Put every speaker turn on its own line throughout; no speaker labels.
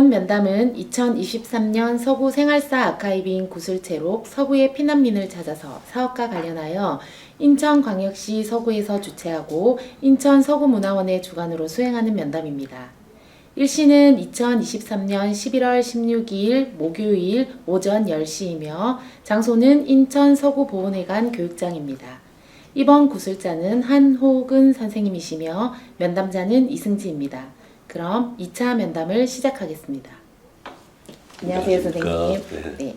이번 면담은 2023년 서구 생활사 아카이브인 구술체록 서구의 피난민을 찾아서 사업과 관련하여 인천광역시 서구에서 주최하고 인천 서구문화원의 주관으로 수행하는 면담입니다. 일시는 2023년 11월 16일 목요일 오전 10시이며 장소는 인천 서구보훈회관 교육장입니다. 이번 구술자는 한호근 선생님이시며 면담자는 이승지입니다. 그럼 2차 면담을 시작하겠습니다. 안녕하세요, 선생님. 네.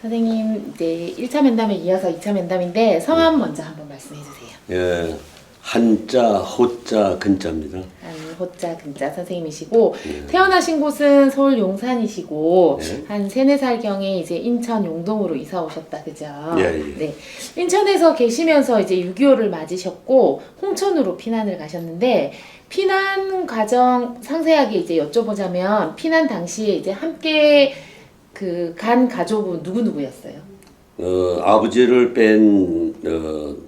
선생님, 이제 1차 면담에 이어서 2차 면담인데 성함 먼저 한번 말씀해 주세요.
예, 한자, 호자, 근자입니다.
호자, 근자 선생님이시고 태어나신 곳은 서울 용산이시고 한 3, 4살경에 이제 인천 용동으로 이사 오셨다, 그죠? 네. 인천에서 계시면서 이제 6.25를 맞으셨고 홍천으로 피난을 가셨는데 피난 과정 상세하게 이제 여쭤보자면 피난 당시에 이제 함께 간 가족은 누구였어요?
아버지를 뺀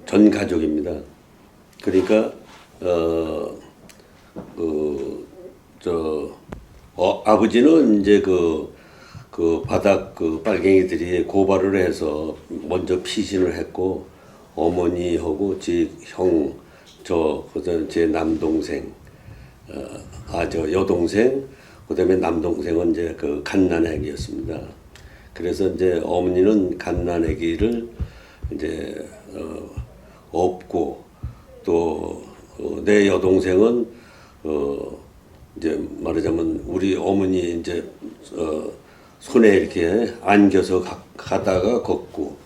전 가족입니다. 그러니까 아버지는 이제 그 바닥 빨갱이들이 고발을 해서 먼저 피신을 했고 어머니하고 제 형, 그다음 제 남동생, 저 여동생, 그다음에 남동생은 이제 그 갓난아기였습니다. 그래서 이제 어머니는 갓난아기를 이제 업고 또 내 여동생은 이제 말하자면 우리 어머니 이제 손에 이렇게 안겨서 가다가 걷고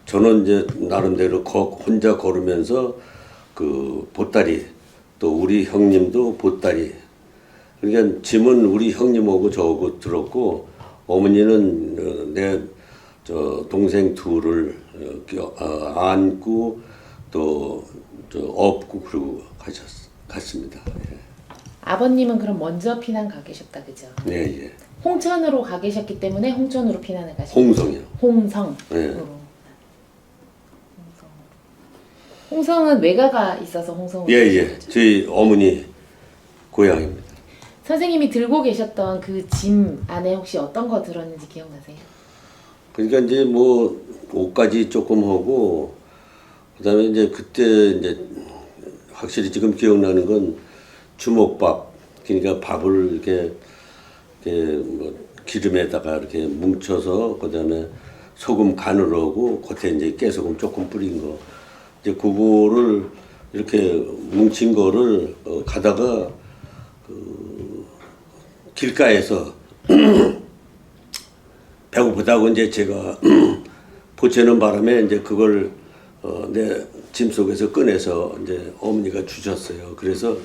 저는 이제 나름대로 혼자 걸으면서 그 보따리 또 우리 형님도 보따리 그러니까 짐은 우리 형님하고 저하고 들었고 어머니는 내 동생 둘을 안고 또 업고 그러고 갔습니다. 예.
아버님은 그럼 먼저 피난 가 계셨다, 그죠?
네, 예.
홍천으로 가 계셨기 때문에 홍천으로 피난을 가셨죠?
홍성이요.
홍성.
네.
홍성은 외가가 있어서 홍성으로.
예. 저희 어머니 고향입니다.
선생님이 들고 계셨던 그 짐 안에 혹시 어떤 거 들었는지 기억나세요?
그러니까 이제 뭐 옷까지 조금 하고 그다음에 이제 그때 이제 확실히 지금 기억나는 건 주먹밥 그러니까 밥을 이렇게 뭐 기름에다가 이렇게 뭉쳐서 그다음에 소금 간을 하고 겉에 이제 깨소금 조금 뿌린 거 이제 그거를 이렇게 뭉친 거를 가다가 길가에서 배고프다고 이제 제가 보채는 바람에 이제 그걸 내 짐 속에서 꺼내서 이제 어머니가 주셨어요. 그래서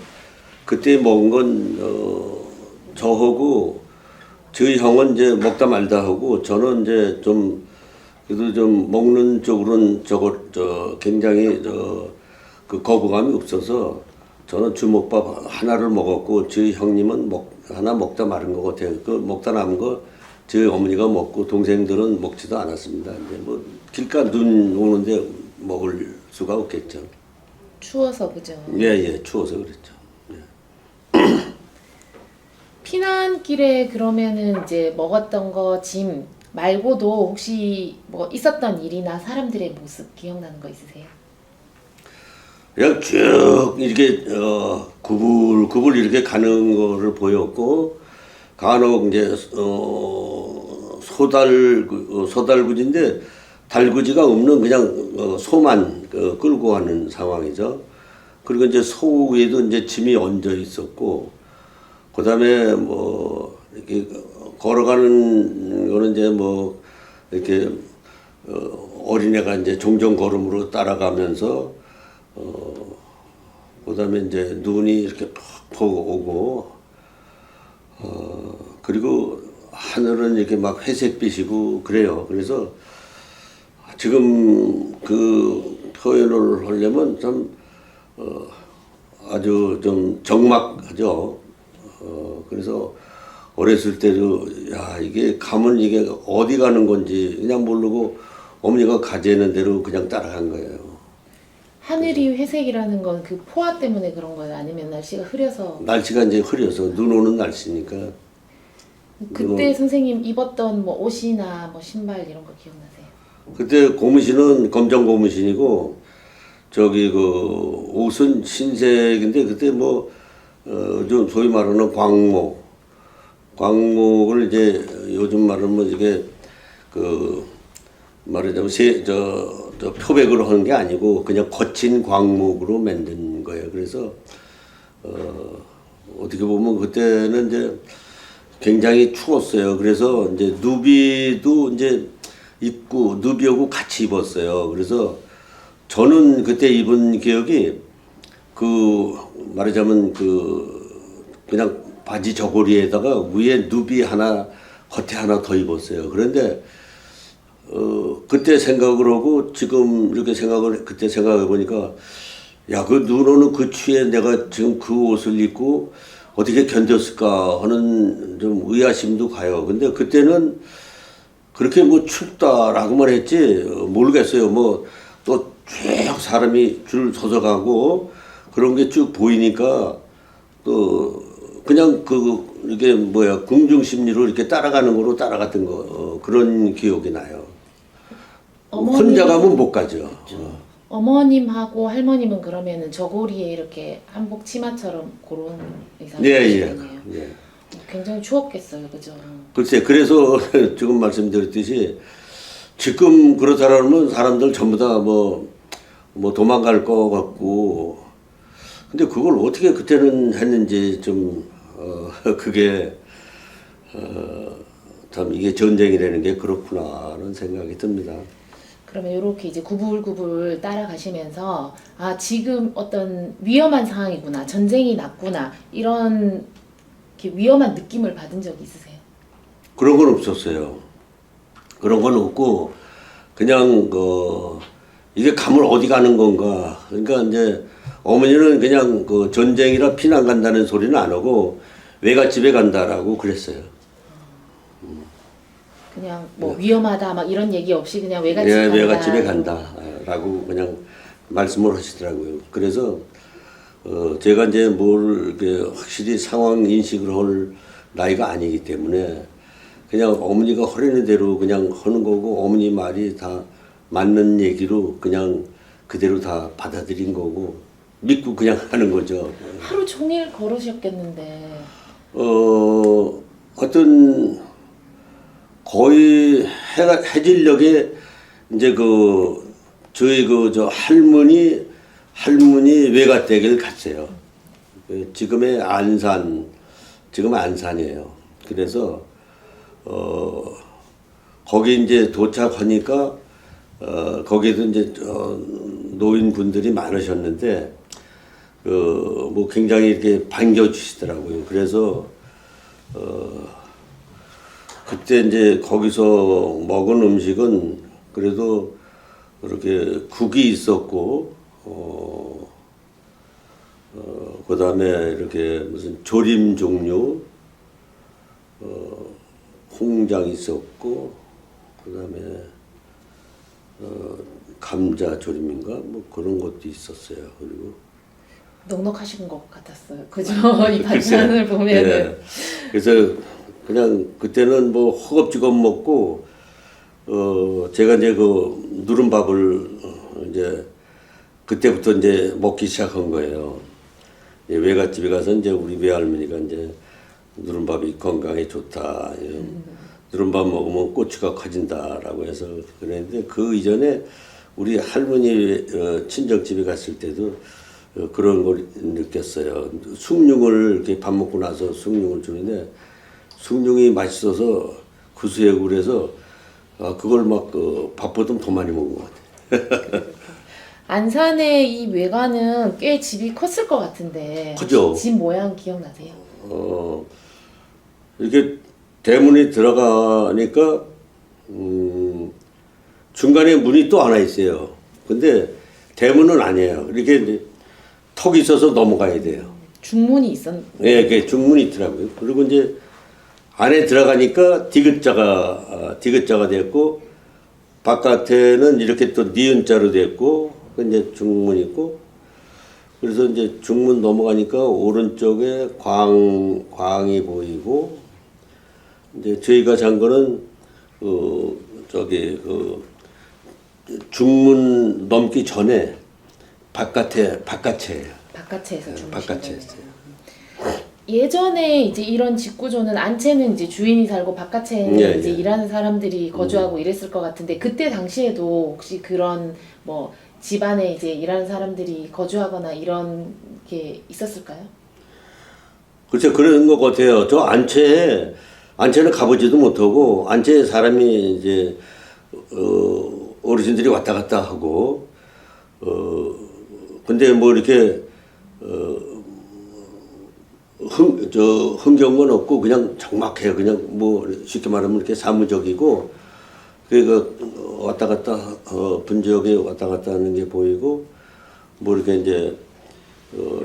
그때 먹은 건 저하고 저희 형은 이제 먹다 말다 하고 저는 이제 좀 그래도 좀 먹는 쪽으로는 굉장히 그 거부감이 없어서 저는 주먹밥 하나를 먹었고 저희 형님은 하나 먹다 마른 것 같아요. 그 먹다 남은 거 저희 어머니가 먹고 동생들은 먹지도 않았습니다. 이제 뭐 길가 눈 오는데 먹을 수가 없겠죠.
추워서, 그죠?
예, 추워서 그랬죠. 예.
피난길에 그러면은 이제 먹었던 거 짐 말고도 혹시 뭐 있었던 일이나 사람들의 모습 기억나는 거 있으세요?
그냥 쭉 이렇게 구불구불 이렇게 가는 거를 보였고 간혹 이제 소달구지인데 달구지가 없는 그냥 소만 끌고 가는 상황이죠. 그리고 이제 소 위에도 이제 짐이 얹어 있었고 그다음에 뭐 이렇게 걸어가는 거는 이제 뭐 이렇게 어린애가 이제 종종 걸음으로 따라가면서 그다음에 이제 눈이 이렇게 퍽퍽 오고 그리고 하늘은 이렇게 막 회색빛이고 그래요. 그래서 지금 그 표현을 하려면 참 아주 좀 적막하죠. 그래서 어렸을 때도 야 이게 가면 이게 어디 가는 건지 그냥 모르고 어머니가 가재는 대로 그냥 따라간 거예요.
하늘이 회색이라는 건 그 포화 때문에 그런 거예요? 아니면 날씨가 흐려서?
날씨가 이제 흐려서 눈 오는 날씨니까.
그때 선생님 입었던 뭐 옷이나 뭐 신발 이런 거 기억나세요?
그때 고무신은 검정 고무신이고 저기 그 옷은 흰색인데 그때 뭐 좀 소위 말하는 광목을 이제 요즘 말하면 뭐 이게 그 말하자면 저 표백으로 하는 게 아니고 그냥 거친 광목으로 만든 거예요. 그래서 어떻게 보면 그때는 이제 굉장히 추웠어요. 그래서 이제 누비도 이제 입고 누비하고 같이 입었어요. 그래서 저는 그때 입은 기억이 그 말하자면 그냥 바지 저고리에다가 위에 누비 하나 겉에 하나 더 입었어요. 그런데 그때 생각을 하고 지금 이렇게 그때 생각해 보니까 야, 그 눈 오는 그 추위에 내가 지금 그 옷을 입고 어떻게 견뎠을까 하는 좀 의아심도 가요. 근데 그때는 그렇게 뭐 춥다라고만 했지 모르겠어요. 뭐 또 쭉 사람이 줄 서서 가고 그런 게 쭉 보이니까 또 그냥 이게 뭐야 궁중 심리로 이렇게 따라가는 거로 따라갔던 거 그런 기억이 나요. 혼자 가면 못 가죠.
어머님하고 할머님은 그러면은 저고리에 이렇게 한복 치마처럼 그런 의상을
예.
입으셨네요. 굉장히 추웠겠어요, 그죠?
글쎄, 그래서 지금 말씀드렸듯이 지금 그렇다라면 사람들 전부 다 뭐 도망갈 것 같고, 근데 그걸 어떻게 그때는 했는지 좀 그게 참 이게 전쟁이라는 게 그렇구나라는 생각이 듭니다.
그러면 이렇게 이제 구불구불 따라가시면서 아 지금 어떤 위험한 상황이구나, 전쟁이 났구나 이런 이렇게 위험한 느낌을 받은 적 있으세요?
그런 건 없었어요. 그런 건 없고 그냥 이게 가면 어디 가는 건가. 그러니까 이제 어머니는 그냥 그 전쟁이라 피난 간다는 소리는 안 하고 외갓집에 간다라고 그랬어요.
그냥 뭐 위험하다 막 이런 얘기 없이 그냥 외갓집 간다.
외갓집에 간다라고 그냥 말씀을 하시더라고요. 그래서 제가 이제 뭘 이렇게 확실히 상황 인식을 할 나이가 아니기 때문에 그냥 어머니가 하려는 대로 그냥 하는 거고 어머니 말이 다 맞는 얘기로 그냥 그대로 다 받아들인 거고 믿고 그냥 하는 거죠.
하루 종일 걸으셨겠는데.
어떤 거의 해질녘에 이제 저희 저 할머니 외갓댁을 갔어요. 지금 안산이에요. 그래서 거기 이제 도착하니까 거기에도 이제 노인분들이 많으셨는데 뭐 굉장히 이렇게 반겨주시더라고요. 그래서 그때 이제 거기서 먹은 음식은 그래도 이렇게 국이 있었고 그다음에 이렇게 무슨 조림 종류 홍장 있었고 그다음에 감자 조림인가 뭐 그런 것도 있었어요. 그리고
넉넉하신 것 같았어요. 그죠? 이 반찬을 보면은.
네. 그래서 그냥 그때는 뭐 허겁지겁 먹고 제가 이제 그 누른밥을 이제 그때부터 이제 먹기 시작한 거예요. 외갓집에 가서 이제 우리 외할머니가 이제 누른밥이 건강에 좋다. 누른밥 먹으면 꼬치가 커진다라고 해서 그랬는데 그 이전에 우리 할머니 친정집에 갔을 때도 그런 걸 느꼈어요. 숭늉을 이렇게 밥 먹고 나서 숭늉을 주는데 숭늉이 맛있어서 구수하고 그래서 그걸 막 밥보다 더 많이 먹은 것 같아요.
안산의 이 외관은 꽤 집이 컸을 것 같은데
크죠?
집 모양 기억나세요?
이렇게 대문이 들어가니까 중간에 문이 또 하나 있어요. 근데 대문은 아니에요. 이렇게 이제 턱이 있어서 넘어가야 돼요.
중문이 있었.
네, 그 중문이 있더라고요. 그리고 이제 안에 들어가니까 디귿자가 됐고 바깥에는 이렇게 또 니은자로 됐고 이제 중문 있고 그래서 이제 중문 넘어가니까 오른쪽에 광이 보이고 이제 저희가 잔 거는 중문 넘기 전에 바깥채예요.
바깥채에서 주무신
바깥채
거예요.
했어요.
예전에 이제 이런 직구조는 안채는 이제 주인이 살고 바깥채는
예,
이제
예.
일하는 사람들이 거주하고 이랬을 것 같은데 그때 당시에도 혹시 그런 뭐 집안에 이제 일하는 사람들이 거주하거나 이런 게 있었을까요?
글쎄 그런 것 같아요. 저 안채는 가보지도 못하고 안채에 사람이 이제 어르신들이 왔다 갔다 하고 근데 뭐 이렇게 흥겨운 건 없고 그냥 적막해요. 그냥 뭐 쉽게 말하면 이렇게 사무적이고 그러니까 왔다 갔다 분지역에 왔다 갔다 하는 게 보이고 뭐 이렇게 이제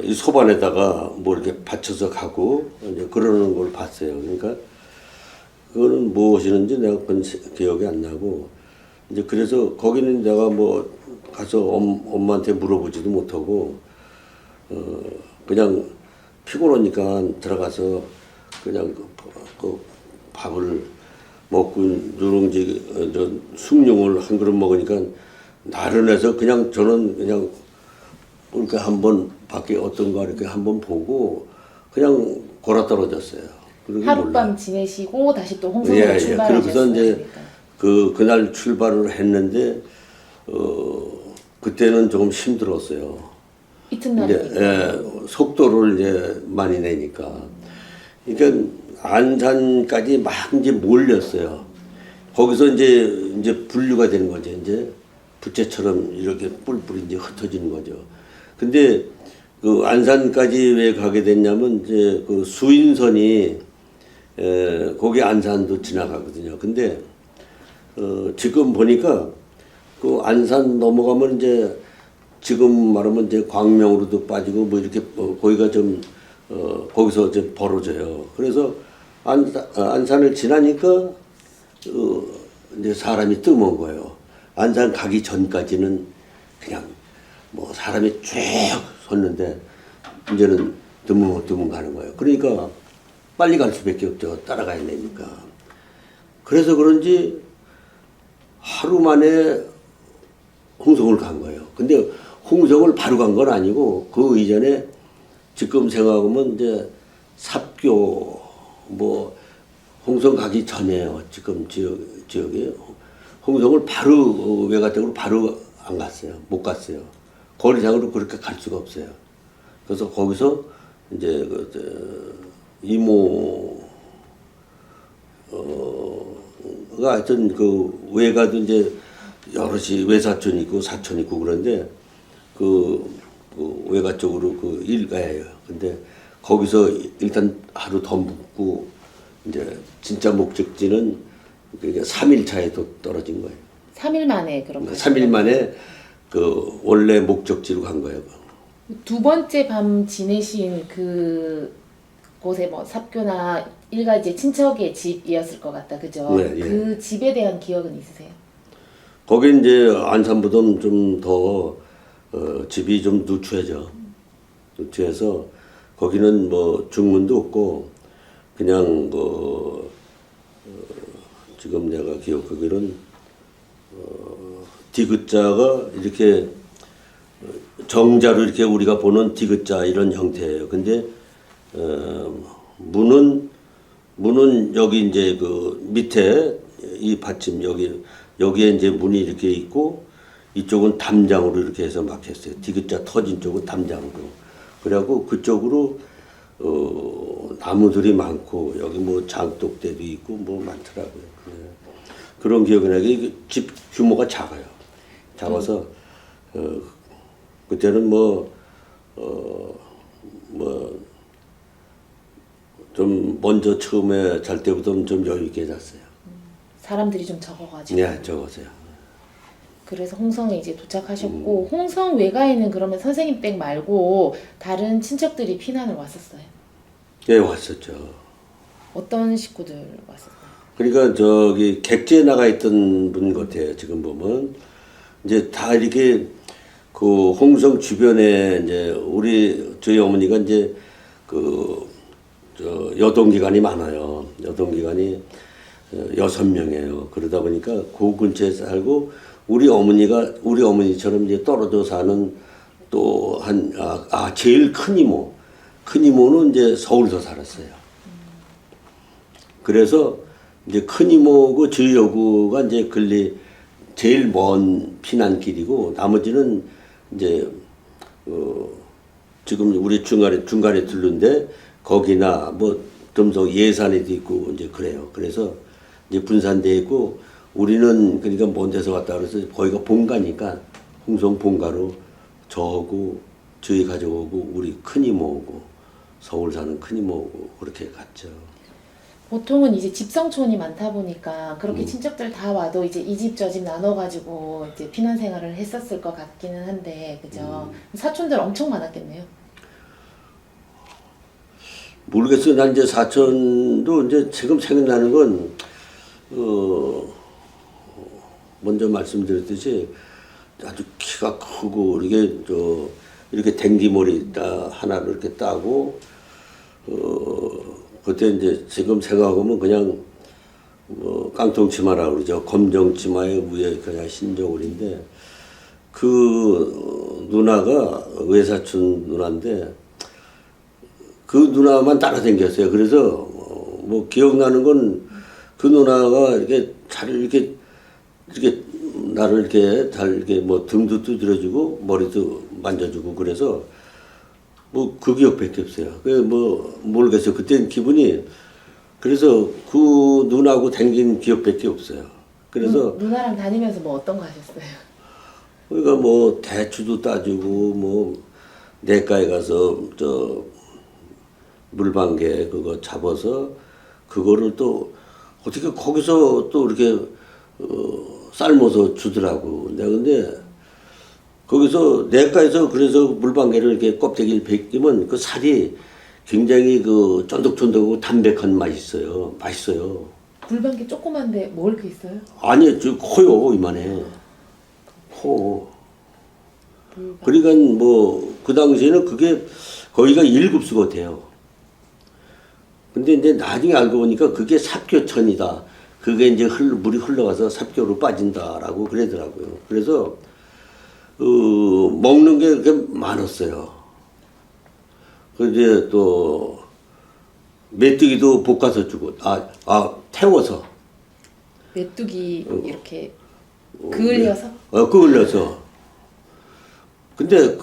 이 소반에다가 뭐 이렇게 받쳐서 가고 이제 그러는 걸 봤어요. 그러니까 그거는 무엇이는지 내가 그건 기억이 안 나고 이제 그래서 거기는 내가 뭐 가서 엄마한테 물어보지도 못하고 그냥 피곤하니까 들어가서 그냥 그 밥을 먹고 누룽지 숭늉을 한 그릇 먹으니까 나른해서 그냥 저는 그냥 이렇게 한번 밖에 어떤가 이렇게 한번 보고 그냥 골아 떨어졌어요.
하룻밤
몰라요.
지내시고 다시 또 홍성으로
예, 예. 그러고서
출발하셨어요.
이제 그날 출발을 했는데 그때는 조금 힘들었어요.
이튿날에
속도를 이제 많이 내니까. 그러니까 안산까지 막 이제 몰렸어요. 거기서 이제 분류가 되는 거죠. 이제 부채처럼 이렇게 뿔뿔이 이제 흩어지는 거죠. 근데 그 안산까지 왜 가게 됐냐면 이제 그 수인선이 거기 안산도 지나가거든요. 근데 지금 보니까 그 안산 넘어가면 이제 지금 말하면 이제 광명으로도 빠지고 뭐 이렇게 거기가 좀 거기서 이제 벌어져요. 그래서 안산을 지나니까 이제 사람이 뜸한 거예요. 안산 가기 전까지는 그냥 뭐 사람이 쭉 섰는데 이제는 드문드문 가는 거예요. 그러니까 빨리 갈 수밖에 없죠. 따라가야 되니까. 그래서 그런지 하루 만에 홍성을 간 거예요. 근데 홍성을 바로 간 건 아니고 그 이전에 지금 생각하면 이제 삽교 뭐 홍성 가기 전에요. 지금 지역에 홍성을 바로 외가댁으로 바로 안 갔어요. 못 갔어요. 거리상으로 그렇게 갈 수가 없어요. 그래서 거기서 이제 이모가 하여튼 그 외가도 이제 여럿이 외사촌 있고 사촌 있고 그런데 그 외가 쪽으로 그 일가예요. 근데 거기서 일단 하루 더 묵고 이제 진짜 목적지는 그러니까 3일 차에 또 떨어진 거예요.
3일 만에 그럼
3일 만에 그 원래 목적지로 간 거예요.
두 번째 밤 지내신 그 곳에 뭐 삽교나 일가 이제 친척의 집이었을 것 같다, 그죠?
네, 예.
그 집에 대한 기억은 있으세요?
거기 이제 안산보다 좀 더 집이 좀 누추해져. 누추해서 거기는 뭐 중문도 없고 그냥 지금 내가 기억하기로는 디귿자가 이렇게 정자로 이렇게 우리가 보는 디귿자 이런 형태예요. 근데 문은 여기 이제 그 밑에 이 받침 여기에 이제 문이 이렇게 있고 이쪽은 담장으로 이렇게 해서 막혔어요. 디귿자 터진 쪽은 담장으로. 그래갖고 그쪽으로 나무들이 많고 여기 뭐 장독대도 있고 뭐 많더라고요. 그런 기억이 나게 집 규모가 작아요. 작아서 그때는 좀 먼저 처음에 잘 때보다 좀 여유 있게 잤어요.
사람들이 좀 적어가지고.
네, 적었어요.
그래서 홍성에 이제 도착하셨고 홍성 외가에는 그러면 선생님 댁 말고 다른 친척들이 피난을 왔었어요?
예, 왔었죠.
어떤 식구들 왔었어요?
그러니까 저기 객지에 나가 있던 분 같아요. 지금 보면 이제 다 이렇게 그 홍성 주변에 이제 저희 어머니가 이제 저 여동기간이 많아요. 여동기간이 6명이에요. 그러다 보니까 그 근처에 살고 우리 어머니처럼 이제 떨어져 사는 또 제일 큰 이모는 이제 서울서 살았어요. 그래서 이제 큰 이모고 저희 여구가 이제 제일 먼 피난길이고 나머지는 이제 지금 우리 중간에 들른데 거기나 뭐 덤성 예산에도 있고 이제 그래요. 그래서 이제 분산돼 있고 우리는 그러니까 먼 데서 왔다 그래서 거기가 본가니까 홍성 본가로 저하고 저희 가족하고 우리 큰 이모하고 서울 사는 큰 이모하고 그렇게 갔죠.
보통은 이제 집성촌이 많다 보니까 그렇게 친척들 다 와도 이제 이 집 저 집 나눠가지고 이제 피난 생활을 했었을 것 같기는 한데, 그죠? 사촌들 엄청 많았겠네요.
모르겠어요. 난 이제 사촌도 이제 지금 생각나는 건, 먼저 말씀드렸듯이 아주 키가 크고, 이렇게 댕기머리 하나를 이렇게 따고, 그때 이제 지금 생각하면 그냥 깡통 치마라고 그러죠. 검정 치마에 위에 그냥 흰저고리인데 그 누나가 외사촌 누나인데 그 누나만 따라다녔어요. 그래서 뭐 기억나는 건 그 누나가 이렇게 나를 이렇게 잘 이렇게 뭐 등도 두드려주고 머리도 만져주고 그래서 뭐 그 기억밖에 없어요. 모르겠어요. 그때는 기분이 그래서 그 누나하고 댕긴 기억밖에 없어요. 그래서
누나랑 다니면서 뭐 어떤 거 하셨어요?
그러니까 뭐 대추도 따주고 뭐 내과에 가서 물방개 그거 잡아서 그거를 또 어떻게 거기서 또 이렇게 삶아서 주더라고. 내가 근데 거기서 내과에서 그래서 물방개를 이렇게 껍데기를 벗기면 그 살이 굉장히 그 쫀득쫀득하고 담백한 맛이 있어요. 맛있어요.
물방개 조그만데 먹을 게 있어요?
아니, 커요, 이만해. 커. 그러니까 뭐 그 당시에는 그게 거기가 1급수 같아요. 근데 이제 나중에 알고 보니까 그게 삽교천이다. 그게 이제 물이 흘러가서 삽교로 빠진다라고 그러더라고요. 그래서 먹는 게 그렇게 많았어요. 이제 또 메뚜기도 볶아서 주고, 태워서.
메뚜기 이렇게 그을려서?
그을려서. 근데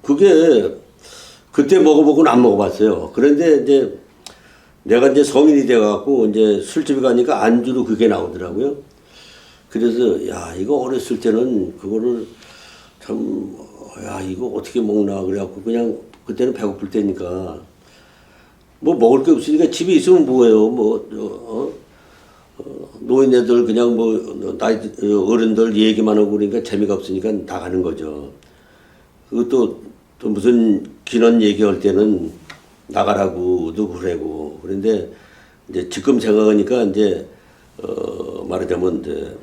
그게 그때 먹어보고는 안 먹어봤어요. 그런데 이제 내가 이제 성인이 돼갖고 이제 술집에 가니까 안주로 그게 나오더라고요. 그래서 야 이거 어렸을 때는 그거를 참 이거 어떻게 먹나 그래갖고 그냥 그때는 배고플 때니까 뭐 먹을 게 없으니까 집에 있으면 뭐예요 노인네들 그냥 나이 어른들 얘기만 하고 그러니까 재미가 없으니까 나가는 거죠. 그것도 또 무슨 기런 얘기할 때는 나가라고도 그러고 그런데 이제 지금 생각하니까 이제 말하자면 이제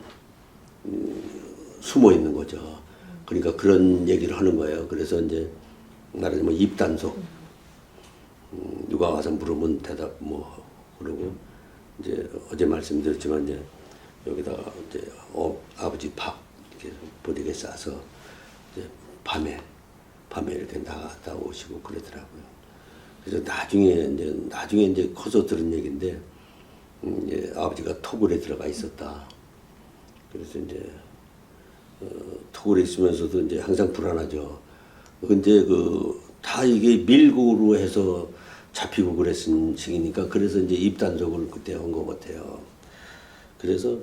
숨어 있는 거죠. 그러니까 그런 얘기를 하는 거예요. 그래서 이제 말하자면 입단속 누가 와서 물으면 대답 그러고 이제 어제 말씀드렸지만 이제 여기다가 이제 아버지 밥 이렇게 보리게 싸서 이제 밤에 이렇게 나갔다 오시고 그러더라고요. 그래서 나중에 이제 커서 들은 얘기인데 이제 아버지가 토굴에 들어가 있었다. 그래서 이제 토굴에 있으면서도 이제 항상 불안하죠. 근데 다 이게 밀고로 해서 잡히고 그랬은 시기니까 그래서 이제 입단속을 그때 한 것 같아요. 그래서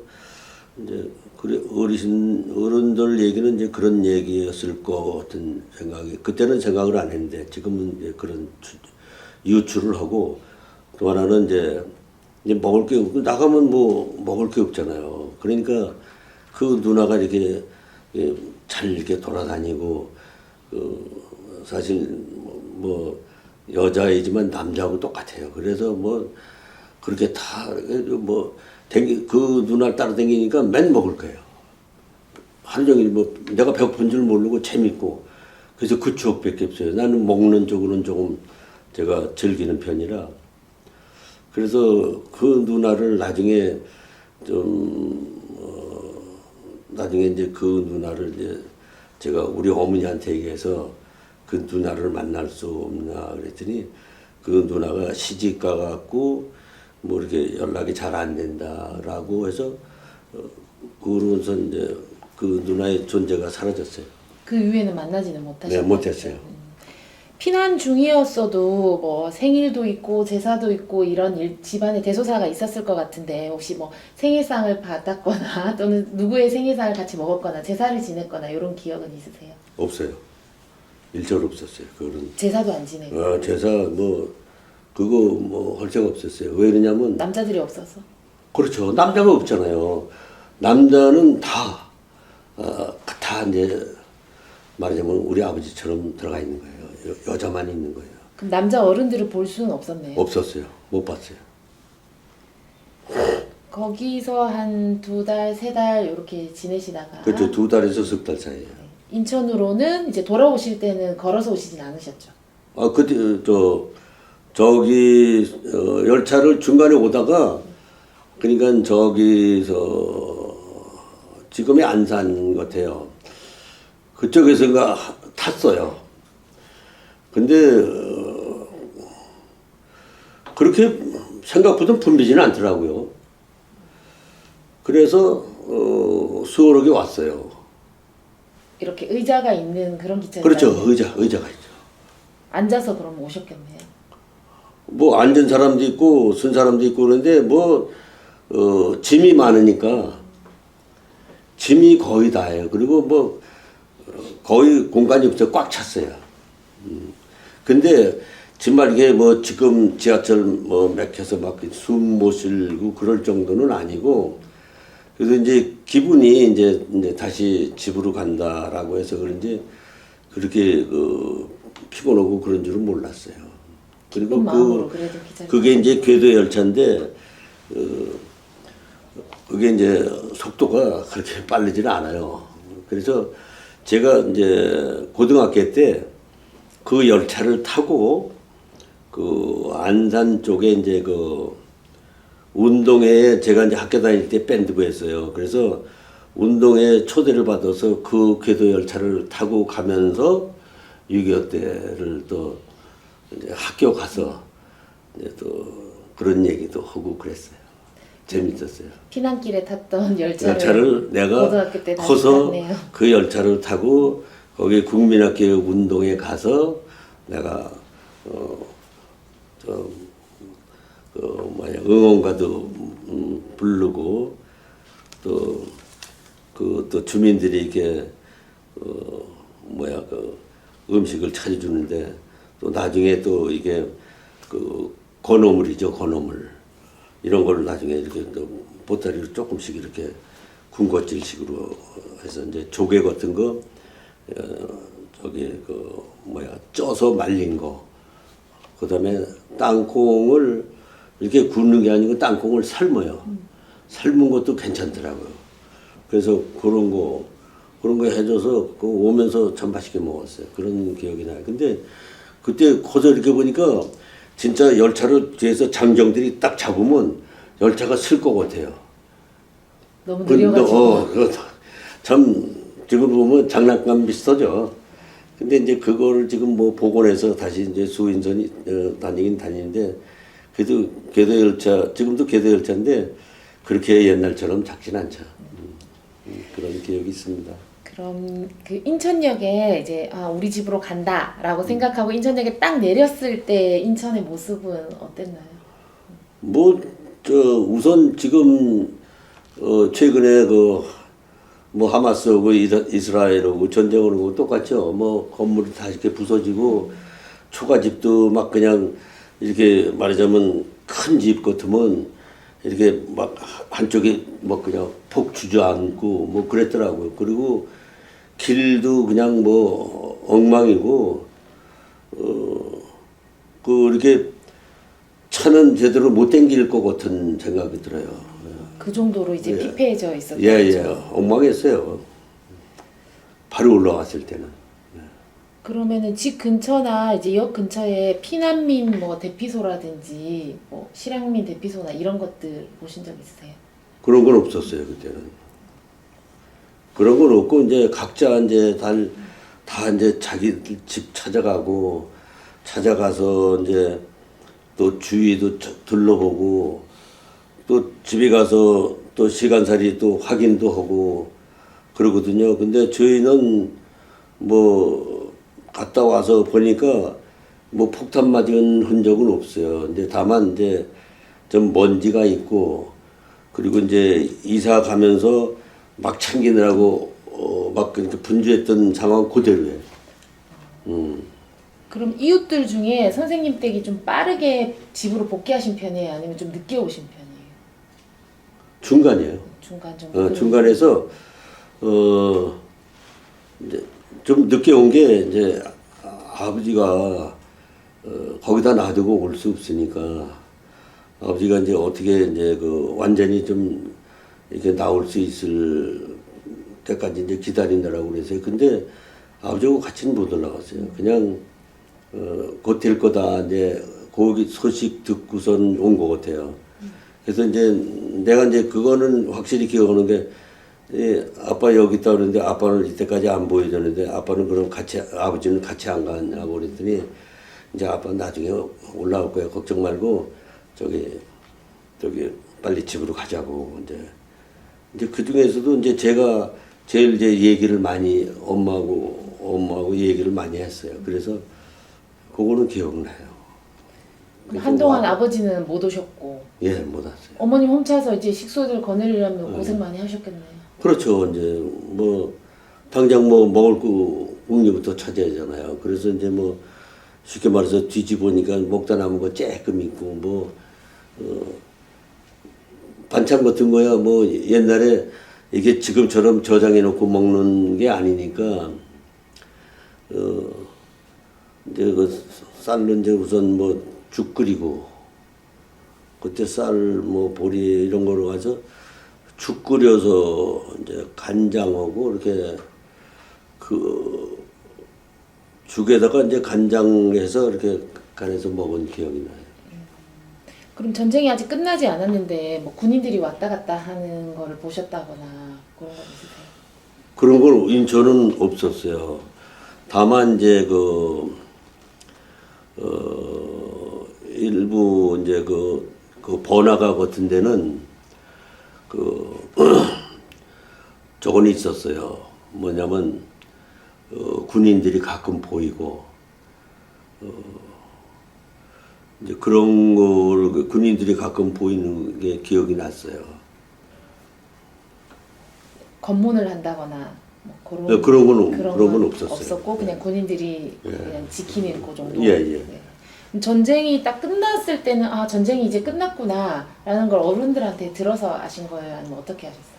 이제 어른들 얘기는 이제 그런 얘기였을 것 같은 생각이 그때는 생각을 안 했는데 지금은 이제 그런 유추를 하고 또 하나는 이제 먹을 게 없고 나가면 먹을 게 없잖아요. 그러니까 그 누나가 이렇게 잘 이렇게 돌아다니고 사실 여자이지만 남자하고 똑같아요. 그래서 그렇게 그 누나를 따라다니니까 맨 먹을 거예요. 하루 종일 내가 배고픈 줄 모르고 재밌고 그래서 그 추억밖에 없어요. 나는 먹는 쪽으로는 조금 제가 즐기는 편이라 그래서 그 누나를 나중에 좀 나중에 이제 그 누나를 이제 제가 우리 어머니한테 얘기해서 그 누나를 만날 수 없나 그랬더니 그 누나가 시집 가갖고 뭐 이렇게 연락이 잘 안 된다라고 해서 그러면서 이제 그 누나의 존재가 사라졌어요.
그 이후에는 만나지는 못하셨어요.
네, 못했어요.
피난 중이었어도 뭐 생일도 있고 제사도 있고 이런 집안에 대소사가 있었을 것 같은데 혹시 뭐 생일상을 받았거나 또는 누구의 생일상을 같이 먹었거나 제사를 지냈거나 이런 기억은 있으세요?
없어요. 일절 없었어요. 그런
제사도 안 지내고.
제사 뭐 그거 뭐 할 데가 없었어요. 왜 그러냐면
남자들이 없어서.
그렇죠. 남자가 없잖아요. 남자는 다 이제 말하자면 우리 아버지처럼 들어가 있는 거예요. 여자만 있는 거예요.
그럼 남자 어른들을 볼 수는 없었네요.
없었어요. 못 봤어요.
거기서 한 2달, 3달 이렇게 지내시다가
그렇죠. 2달에서 석 달 사이에요.
인천으로는 이제 돌아오실 때는 걸어서 오시진 않으셨죠?
그때 저기 열차를 중간에 오다가 그러니까 저기서 지금의 안산 같아요. 그쪽에서가 탔어요. 근데 그렇게 생각보다 붐비지는 않더라고요. 그래서 수월하게 왔어요.
이렇게 의자가 있는 그런 기차에
그렇죠. 의자가 있죠.
앉아서 그럼 오셨겠네요.
뭐 앉은 사람도 있고 쓴 사람도 있고 그런데 뭐 짐이 많으니까 짐이 거의 다예요. 그리고 뭐 거의 공간이 없어 꽉 찼어요. 근데 정말 이게 뭐 지금 지하철 뭐 막혀서 막 숨 못 쉬고 그럴 정도는 아니고 그래서 이제 기분이 이제 다시 집으로 간다라고 해서 그런지 그렇게 피곤하고 그런 줄은 몰랐어요. 그리고
마음으로 그래도 기차를
그게 이제 궤도 열차인데 그게 이제 속도가 그렇게 빠르지는 않아요. 그래서 제가 이제 고등학교 때 그 열차를 타고 그 안산 쪽에 이제 그 운동회에 제가 이제 학교 다닐 때 밴드부 했어요. 그래서 운동회 초대를 받아서 그 궤도 열차를 타고 가면서 6.25 때를 또 이제 학교 가서 이제 또 그런 얘기도 하고 그랬어요. 재밌었어요.
피난길에 탔던 열차를
내가
고등학교 때 다시
커서
탔네요.
그 열차를 타고 거기 국민학교 운동회 가서 내가 응원가도 부르고 또 주민들이 이렇게 음식을 차려주는데 또 나중에 또 이게 그 건어물이죠. 건어물 이런 걸 나중에 이렇게 또 보따리로 조금씩 이렇게 군것질식으로 해서 이제 조개 같은 거 저기 쪄서 말린 거 그다음에 땅콩을 이렇게 굽는 게 아니고 땅콩을 삶아요. 삶은 것도 괜찮더라고요. 그래서 그런 거 해줘서 그 오면서 참 맛있게 먹었어요. 그런 기억이 나요. 근데 그때 커서 이렇게 보니까 진짜 열차를 뒤에서 장정들이 딱 잡으면 열차가 쓸 것 같아요.
너무 느려가지고.
참 지금 보면 장난감 비슷하죠. 근데 이제 그걸 지금 뭐 복원해서 다시 이제 수인선이 다니긴 다니는데 그래도 궤도 열차 지금도 궤도 열차인데 그렇게 옛날처럼 작진 않죠. 그런 기억이 있습니다.
그럼 그 인천역에 이제 우리 집으로 간다라고 생각하고 인천역에 딱 내렸을 때 인천의 모습은 어땠나요?
우선 지금 최근에 하마스하고 이스라엘하고 전쟁을 하고 똑같죠. 건물이 다 이렇게 부서지고 초가집도 막 그냥 이렇게 말하자면 큰 집 같으면 이렇게 막 한쪽에 그냥 폭 주저앉고 그랬더라고요. 그리고 길도 그냥 엉망이고 이렇게 차는 제대로 못 댕길 것 같은 생각이 들어요.
그 정도로 이제 피폐해져 있었죠.
엉망했어요. 바로 올라왔을 때는.
그러면은 집 근처나 이제 역 근처에 피난민 뭐 대피소라든지 뭐 실향민 대피소나 이런 것들 보신 적 있으세요?
그런 건 없었어요 그때는. 그런 건 없고 이제 각자 이제 다 이제 자기 집 찾아가서 이제 또 주위도 둘러보고 또 집에 가서 또 시간살이 또 확인도 하고 그러거든요. 근데 저희는 뭐 갔다 와서 보니까 뭐 폭탄 맞은 흔적은 없어요. 근데 다만 이제 좀 먼지가 있고 그리고 이제 이사 가면서 막 챙기느라고 막 그렇게 분주했던 상황 그대로예요.
그럼 이웃들 중에 선생님 댁이 좀 빠르게 집으로 복귀하신 편이에요? 아니면 좀 늦게 오신 편이에요?
중간이에요.
중간 정도?
중간에서 이제 좀 늦게 온 게 이제 아버지가 거기다 놔두고 올 수 없으니까 아버지가 이제 어떻게 이제 그 완전히 좀 이렇게 나올 수 있을 때까지 이제 기다린다라고 그랬어요. 근데 아버지하고 같이는 못 올라갔어요. 그냥 곧 될 거다 이제 거기 소식 듣고선 온 것 같아요. 그래서 이제 내가 이제 그거는 확실히 기억하는 게 아빠 여기 있다 그러는데 아빠는 이때까지 안 보여줬는데 아빠는 그럼 같이 아버지는 같이 안 가냐고 그랬더니 이제 아빠 나중에 올라올 거야 걱정 말고 저기 빨리 집으로 가자고 이제 그 중에서도 이제 제가 제일 이제 얘기를 많이 엄마하고 얘기를 많이 했어요. 그래서 그거는 기억나요.
한동안 아버지는 못 오셨고.
예, 못 왔어요.
어머님 홈차서 이제 식소들 거느리려면 고생 많이 하셨겠네요.
그렇죠. 이제 뭐 당장 뭐 먹을 거 음료부터 찾아야 하잖아요. 그래서 이제 뭐 쉽게 말해서 뒤집으니까 먹다 남은 거 쬐끔 있고 뭐 반찬 같은 거야 뭐 옛날에 이게 지금처럼 저장해 놓고 먹는 게 아니니까 이제 그 쌀로 이제 우선 뭐 죽 끓이고 그때 쌀 뭐 보리 이런 거로 가서 죽 끓여서 이제 간장하고 이렇게 그 죽에다가 이제 간장해서 이렇게 간해서 먹은 기억이 나요.
그럼 전쟁이 아직 끝나지 않았는데 뭐 군인들이 왔다 갔다 하는 거를 보셨다거나 그런 거 있으세요?
그런 건 인천은 없었어요. 다만 이제 일부 이제 그 번화가 같은 데는 저건 있었어요. 뭐냐면 군인들이 가끔 보이고 이제 그런 걸 군인들이 가끔 보이는 게 기억이 났어요.
검문을 한다거나 뭐
네, 그런 건 없었어요.
없었고 그냥 군인들이
예.
그냥 지키는 그 정도.
예, 예.
네. 전쟁이 딱 끝났을 때는 아 전쟁이 이제 끝났구나라는 걸 어른들한테 들어서 아신 거예요? 아니면 어떻게 아셨어요?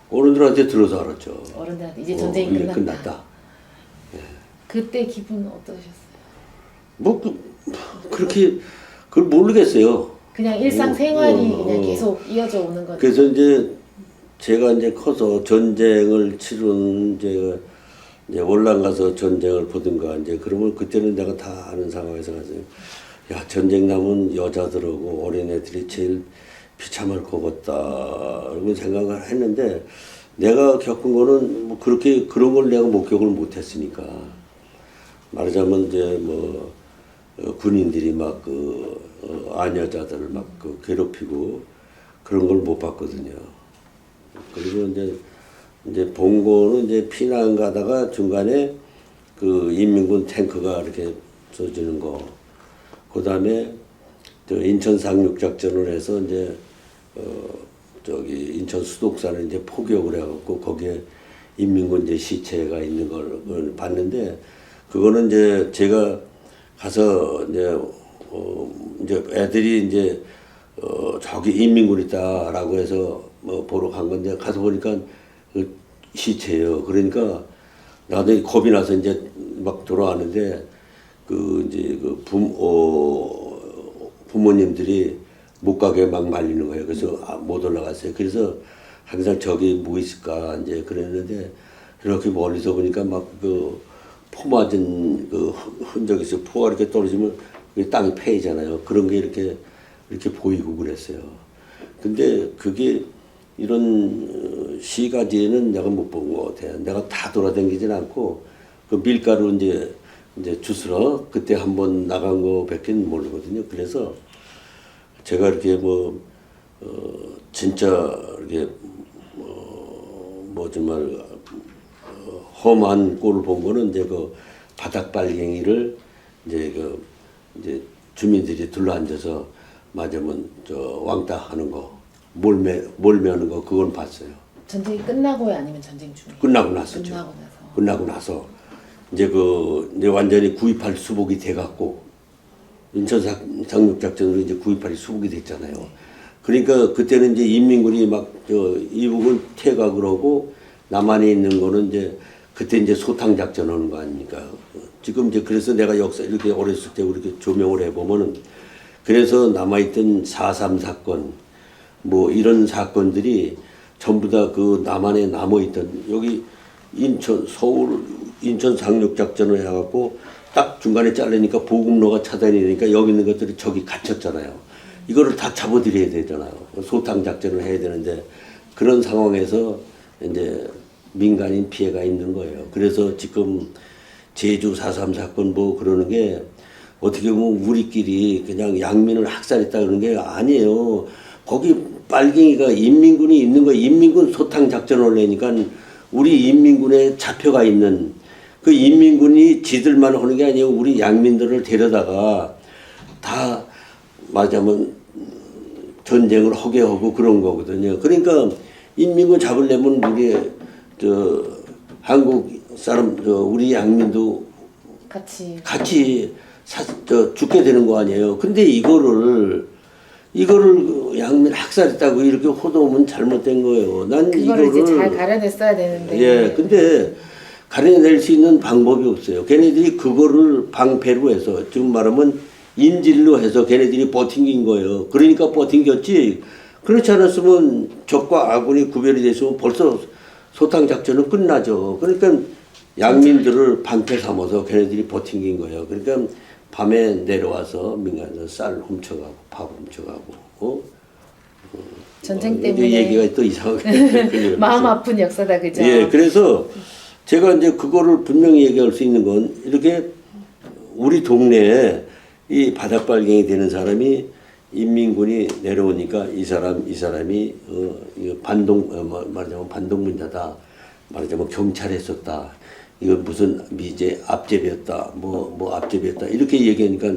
어른들한테 들어서 알았죠.
어른들한테 이제 전쟁이
이제
끝났다. 그때 기분 어떠셨어요?
뭐 그렇게 그걸 모르겠어요.
그냥 일상생활이 그냥 계속 이어져 오는 거죠.
그래서 이제 제가 이제 커서 전쟁을 치른 이제 월남 가서 전쟁을 보든가 이제 그러면 그때는 내가 다 아는 상황에서 가서 야 전쟁 나면 여자들하고 어린애들이 제일 비참할 것 같다 이런 생각을 했는데 내가 겪은 거는 뭐 그렇게 그런 걸 내가 목격을 못했으니까 말하자면 이제 뭐 군인들이 막 아녀자들을 막 괴롭히고 그런 걸 못 봤거든요. 그리고 이제 본 거는 이제 피난 가다가 중간에 그 인민군 탱크가 이렇게 쏘지는 거. 그 다음에 인천 상륙작전을 해서 이제 저기 인천 수독산을 이제 포격을 해갖고 거기에 인민군 이제 시체가 있는 걸 봤는데 그거는 이제 제가 가서 이제 애들이 이제 저기 인민군 있다라고 해서 뭐 보러 간 건데 가서 보니까 그 시체예요. 그러니까 나도 겁이 나서 이제 막 돌아왔는데 그 이제 부모님들이 못 가게 막 말리는 거예요. 그래서 못 올라갔어요. 그래서 항상 저기 뭐 있을까 이제 그랬는데 이렇게 멀리서 보니까 막 포 맞은 그 흔적이 있어요. 포가 이렇게 떨어지면 땅이 패이잖아요. 그런 게 이렇게 보이고 그랬어요. 근데 그게 이런 시가지에는 내가 못 본 것 같아요. 내가 다 돌아다니진 않고 그 밀가루 이제 주스러 그때 한번 나간 거밖에 모르거든요. 그래서 제가 이렇게 진짜 이렇게 정말 험한 꼴을 본 거는 이제 그 바닥빨갱이를 이제 주민들이 둘러앉아서 맞으면 왕따 하는 거, 몰매하는 거 그건 봤어요.
전쟁이 끝나고요, 아니면 전쟁 중에?
끝나고 나서죠. 끝나고 나서 이제 이제 완전히 9.28 수복이 돼갖고 인천 상륙작전으로 이제 9.28이 수복이 됐잖아요. 그러니까 그때는 이제 인민군이 이북을 퇴각을 하고 남한에 있는 거는 이제 그때 이제 소탕작전 하는 거 아닙니까? 지금 이제 그래서 내가 역사 이렇게 어렸을 때 이렇게 조명을 해보면은 그래서 남아있던 4.3 사건 이런 사건들이 전부 다 그 남한에 남아있던 여기 서울 인천 상륙작전을 해갖고 딱 중간에 자르니까 보급로가 차단이 되니까 여기 있는 것들이 저기 갇혔잖아요. 이거를 다 잡아들여야 되잖아요. 소탕작전을 해야 되는데 그런 상황에서 이제 민간인 피해가 있는 거예요. 그래서 지금 제주 4.3 사건 그러는 게 어떻게 보면 우리끼리 그냥 양민을 학살했다 그러는 게 아니에요. 거기 빨갱이가 인민군이 있는 거예요. 인민군 소탕작전을 내니까 우리 인민군에 잡혀가 있는 그 인민군이 지들만 하는 게 아니에요. 우리 양민들을 데려다가 다 말하자면 전쟁을 하게 하고 그런 거거든요. 그러니까 인민군 잡으려면 우리 한국 사람 우리 양민도 같이 죽게 되는 거 아니에요. 근데 이거를 양민 학살했다고 이렇게 호도하면 잘못된 거예요. 난
그거를 이제 잘 가려냈어야 되는데.
예, 근데 가려낼 수 있는 방법이 없어요. 걔네들이 그거를 방패로 해서 지금 말하면 인질로 해서 걔네들이 버틴긴 거예요. 그러니까 버틴겼지. 그렇지 않았으면 적과 아군이 구별이 됐으면 벌써 소탕작전은 끝나죠. 그러니까 양민들을 방패 삼아서 걔네들이 버틴긴 거예요. 그러니까 밤에 내려와서 민간에서 쌀 훔쳐가고 밥 훔쳐가고
전쟁 때문에
얘기가 또 이상하게
마음 아픈 역사다, 그죠?
예, 그래서 제가 이제 그거를 분명히 얘기할 수 있는 건 이렇게 우리 동네에 이 바닥빨갱이 되는 사람이 인민군이 내려오니까 이 사람이 말하자면 반동문자다, 말하자면 경찰에 썼다, 이거 무슨 미제 앞제비였다, 앞제비였다 이렇게 얘기하니까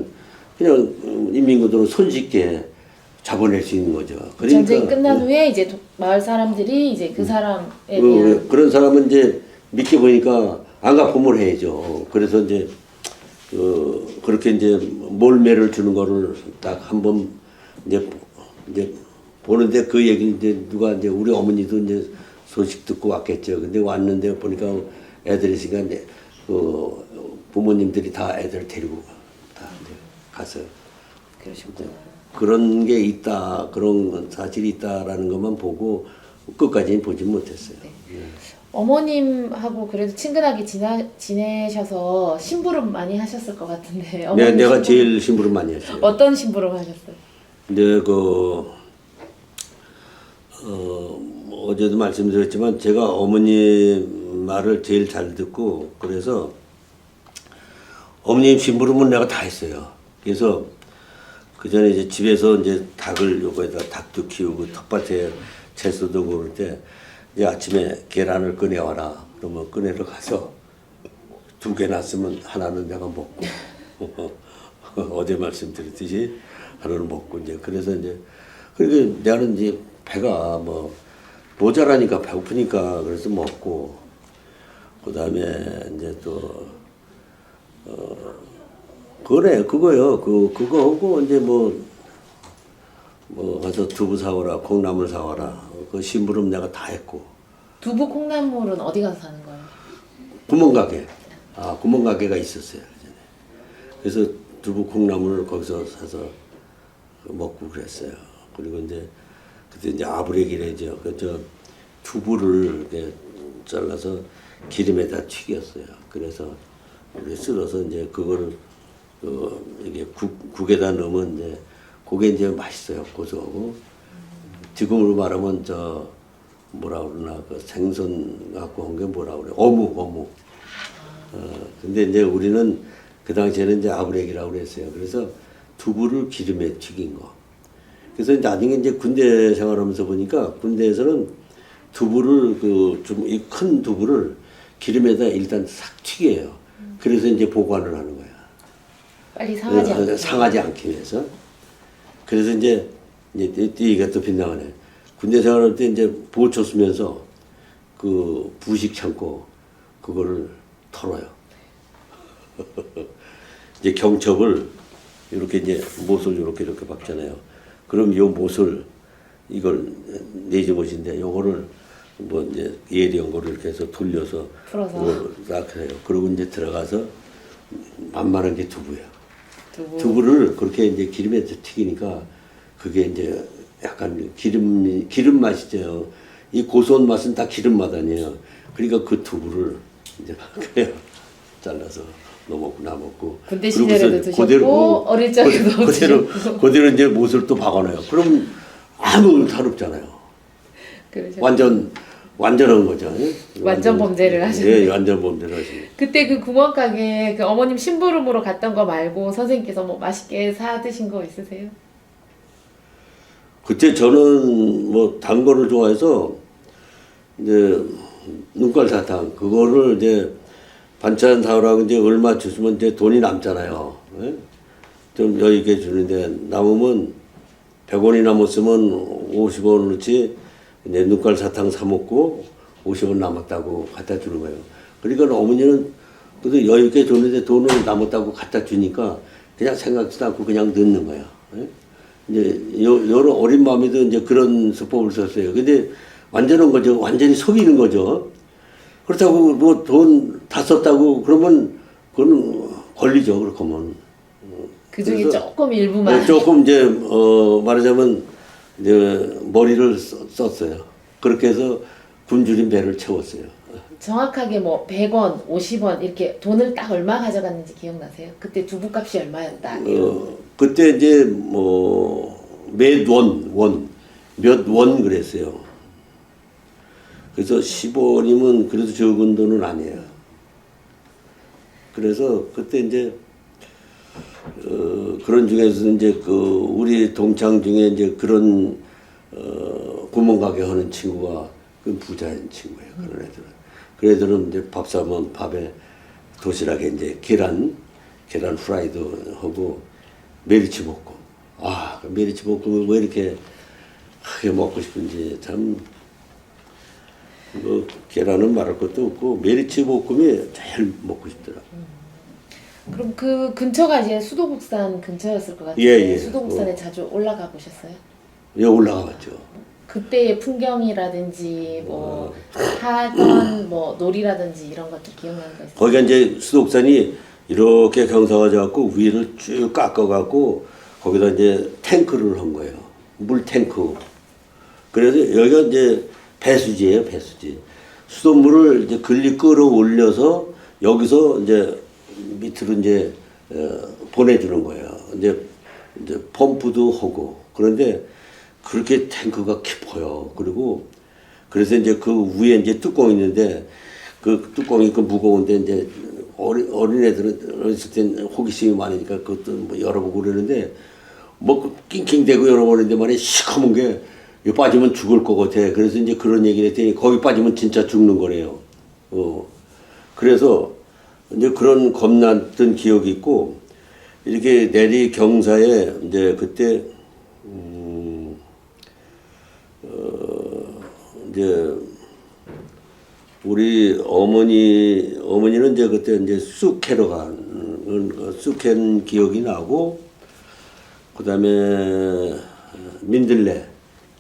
그냥 인민군들은 손쉽게 잡아낼 수 있는 거죠. 그러니까
전쟁이 끝난 후에 이제 마을 사람들이 이제 그 사람에 대한
그런 사람은 이제 믿게 보니까 안가포을 해야죠. 그래서 이제 그렇게 이제 몰매를 주는 거를 딱 한번 이제 보는데 그 얘기 이제 누가 이제 우리 어머니도 이제 소식 듣고 왔겠죠. 근데 왔는데 보니까 애들이 있으니까 이제 부모님들이 다 애들 데리고 다 이제 갔어요.
그러셨구나.
그런 게 있다, 그런 사실이 있다라는 것만 보고 끝까지는 보지 못했어요.
네. 어머님하고 그래도 친근하게 지내셔서 심부름 많이 하셨을 것 같은데.
내가 제일 심부름 많이 했어요.
어떤 심부름 하셨어요?
근데 어제도 말씀드렸지만 제가 어머님 말을 제일 잘 듣고 그래서 어머님 심부름은 내가 다 했어요. 그래서 그 전에 이제 집에서 이제 닭을 요거에다 닭도 키우고 텃밭에 채소도 그럴 때 이제 아침에 계란을 꺼내와라. 그러면 꺼내러 가서 2개 놨으면 하나는 내가 먹고 어제 말씀드렸듯이 하나는 먹고 이제 그래서 이제 그러니까 나는 이제 배가 모자라니까 배고프니까 그래서 먹고 그다음에 이제 또 그거요. 그거 하고 이제 가서 두부 사와라, 콩나물 사와라. 그 심부름 내가 다 했고.
두부 콩나물은 어디 가서 사는 거예요?
구멍가게. 구멍가게가 있었어요. 그래서 두부 콩나물을 거기서 사서 먹고 그랬어요. 그리고 이제 그때 이제 아브레기래죠. 두부를 이렇게 잘라서 기름에다 튀겼어요. 그래서 이렇게 쓸어서 이제 그거를 이게 국에다 넣으면 이제 그게 이제 맛있어요. 고소하고. 지금으로 말하면 저 뭐라 그러나 그 생선 갖고 한 게 뭐라 그래? 어묵. 근데 이제 우리는 그 당시에는 이제 아브렉이라고 그랬어요. 그래서 두부를 기름에 튀긴 거. 그래서 나중에 이제 군대 생활하면서 보니까 군대에서는 두부를 그 좀 이 큰 두부를 기름에다 일단 싹 튀겨요. 그래서 이제 보관을 하는 거야.
빨리 상하지 않게.
상하지 않기 위해서. 그래서 이제 이게 또 빗나가네. 군대 생활할 때 이제 보초 쓰면서 그 부식 창고 그거를 털어요. 이제 경첩을 이렇게 이제 못을 이렇게 박잖아요. 그럼 요 못을 이걸 내지못인데 요거를 뭐 이제 예리연고를 이렇게 해서 돌려서
풀어서
딱 해요. 그리고 이제 들어가서 만만한 게 두부예요. 두부를 그렇게 이제 기름에 튀기니까 그게 이제 약간 기름 맛이죠. 이 고소한 맛은 다 기름 맛 아니에요. 그러니까 그 두부를 이제 그래요. 잘라서 너 먹고 나 먹고.
군대 시절에도 드셨고 어릴 적에도
그대로 이제 못을 또 박아놔요. 그럼 아무 탈없잖아요. 완전한 거죠.
완전 범죄를 하시는.
예, 완전 범죄를 하시는.
그때 그 구멍가게 그 어머님 심부름으로 갔던 거 말고 선생님께서 뭐 맛있게 사 드신 거 있으세요?
그때 저는 뭐 단 거를 좋아해서 이제 눈깔 사탕 그거를 이제 반찬 사오라고 이제 얼마 주시면 이제 돈이 남잖아요. 예? 좀 여유 있게 주는데 남으면 100원이 남았으면 50원어치 이제 눈깔 사탕 사 먹고 50원 남았다고 갖다 주는 거예요. 그러니까 어머니는 그래도 여유 있게 줬는데 돈을 남았다고 갖다 주니까 그냥 생각지도 않고 그냥 넣는 거야. 예? 이제 여러 어린 마음에도 이제 그런 수법을 썼어요. 근데 완전한 거죠. 완전히 속이는 거죠. 그렇다고 뭐 돈 다 썼다고 그러면 그건 걸리죠. 그렇게 하면.
그 중에 조금 일부만.
조금 이제 말하자면 이제 머리를 썼어요. 그렇게 해서 굶주린 배를 채웠어요.
정확하게 뭐 100원, 50원 이렇게 돈을 딱 얼마 가져갔는지 기억나세요? 그때 두부값이 얼마였다.
그때 이제 뭐 몇 원 그랬어요. 그래서 10원이면 그래도 적은 돈은 아니에요. 그래서 그때 이제 그런 중에서 이제 그 우리 동창 중에 이제 그런 구멍가게 하는 친구가 그 부자인 친구예요. 그런 애들은. 그 애들은 이제 밥 사면 밥에 도시락에 이제 계란 후라이드 하고 메리치 볶음. 그 메리치 볶음을 왜 이렇게 하게 먹고 싶은지 참. 뭐 계란은 말할 것도 없고 메리치 볶음이 제일 먹고 싶더라.
그럼 그 근처가 이제 수도국산 근처였을 것 같은데
예.
수도국산에 자주 올라가 보셨어요?
예, 올라가 봤죠.
그때의 풍경이라든지 뭐 하던 뭐 놀이라든지 이런 것도 기억나는 거 있어요?
거기가 이제 수도국산이 이렇게 경사가 갖고 위를 쭉 깎아 갖고 거기다 이제 탱크를 한 거예요. 물 탱크. 그래서 여기가 이제 배수지예요, 배수지. 수돗물을 이제 걸리 끌어올려서 여기서 이제 밑으로 이제 보내주는 거예요. 이제 펌프도 하고. 그런데 그렇게 탱크가 깊어요. 그리고 그래서 이제 그 위에 이제 뚜껑이 있는데 그 뚜껑이 그 무거운데 이제 어린 애들은 어렸을 땐 호기심이 많으니까 그것도 뭐 열어보고 그러는데 뭐 낑낑대고 열어보는데 말이야 시커먼 게 이거 빠지면 죽을 것 같아. 그래서 이제 그런 얘기를 했더니 거기 빠지면 진짜 죽는 거래요. 그래서 이제 그런 겁났던 기억이 있고 이렇게 내리 경사에 이제 그때 이제 우리 어머니는 이제 그때 이제 쑥 캐러 쑥 캔 기억이 나고 그다음에 민들레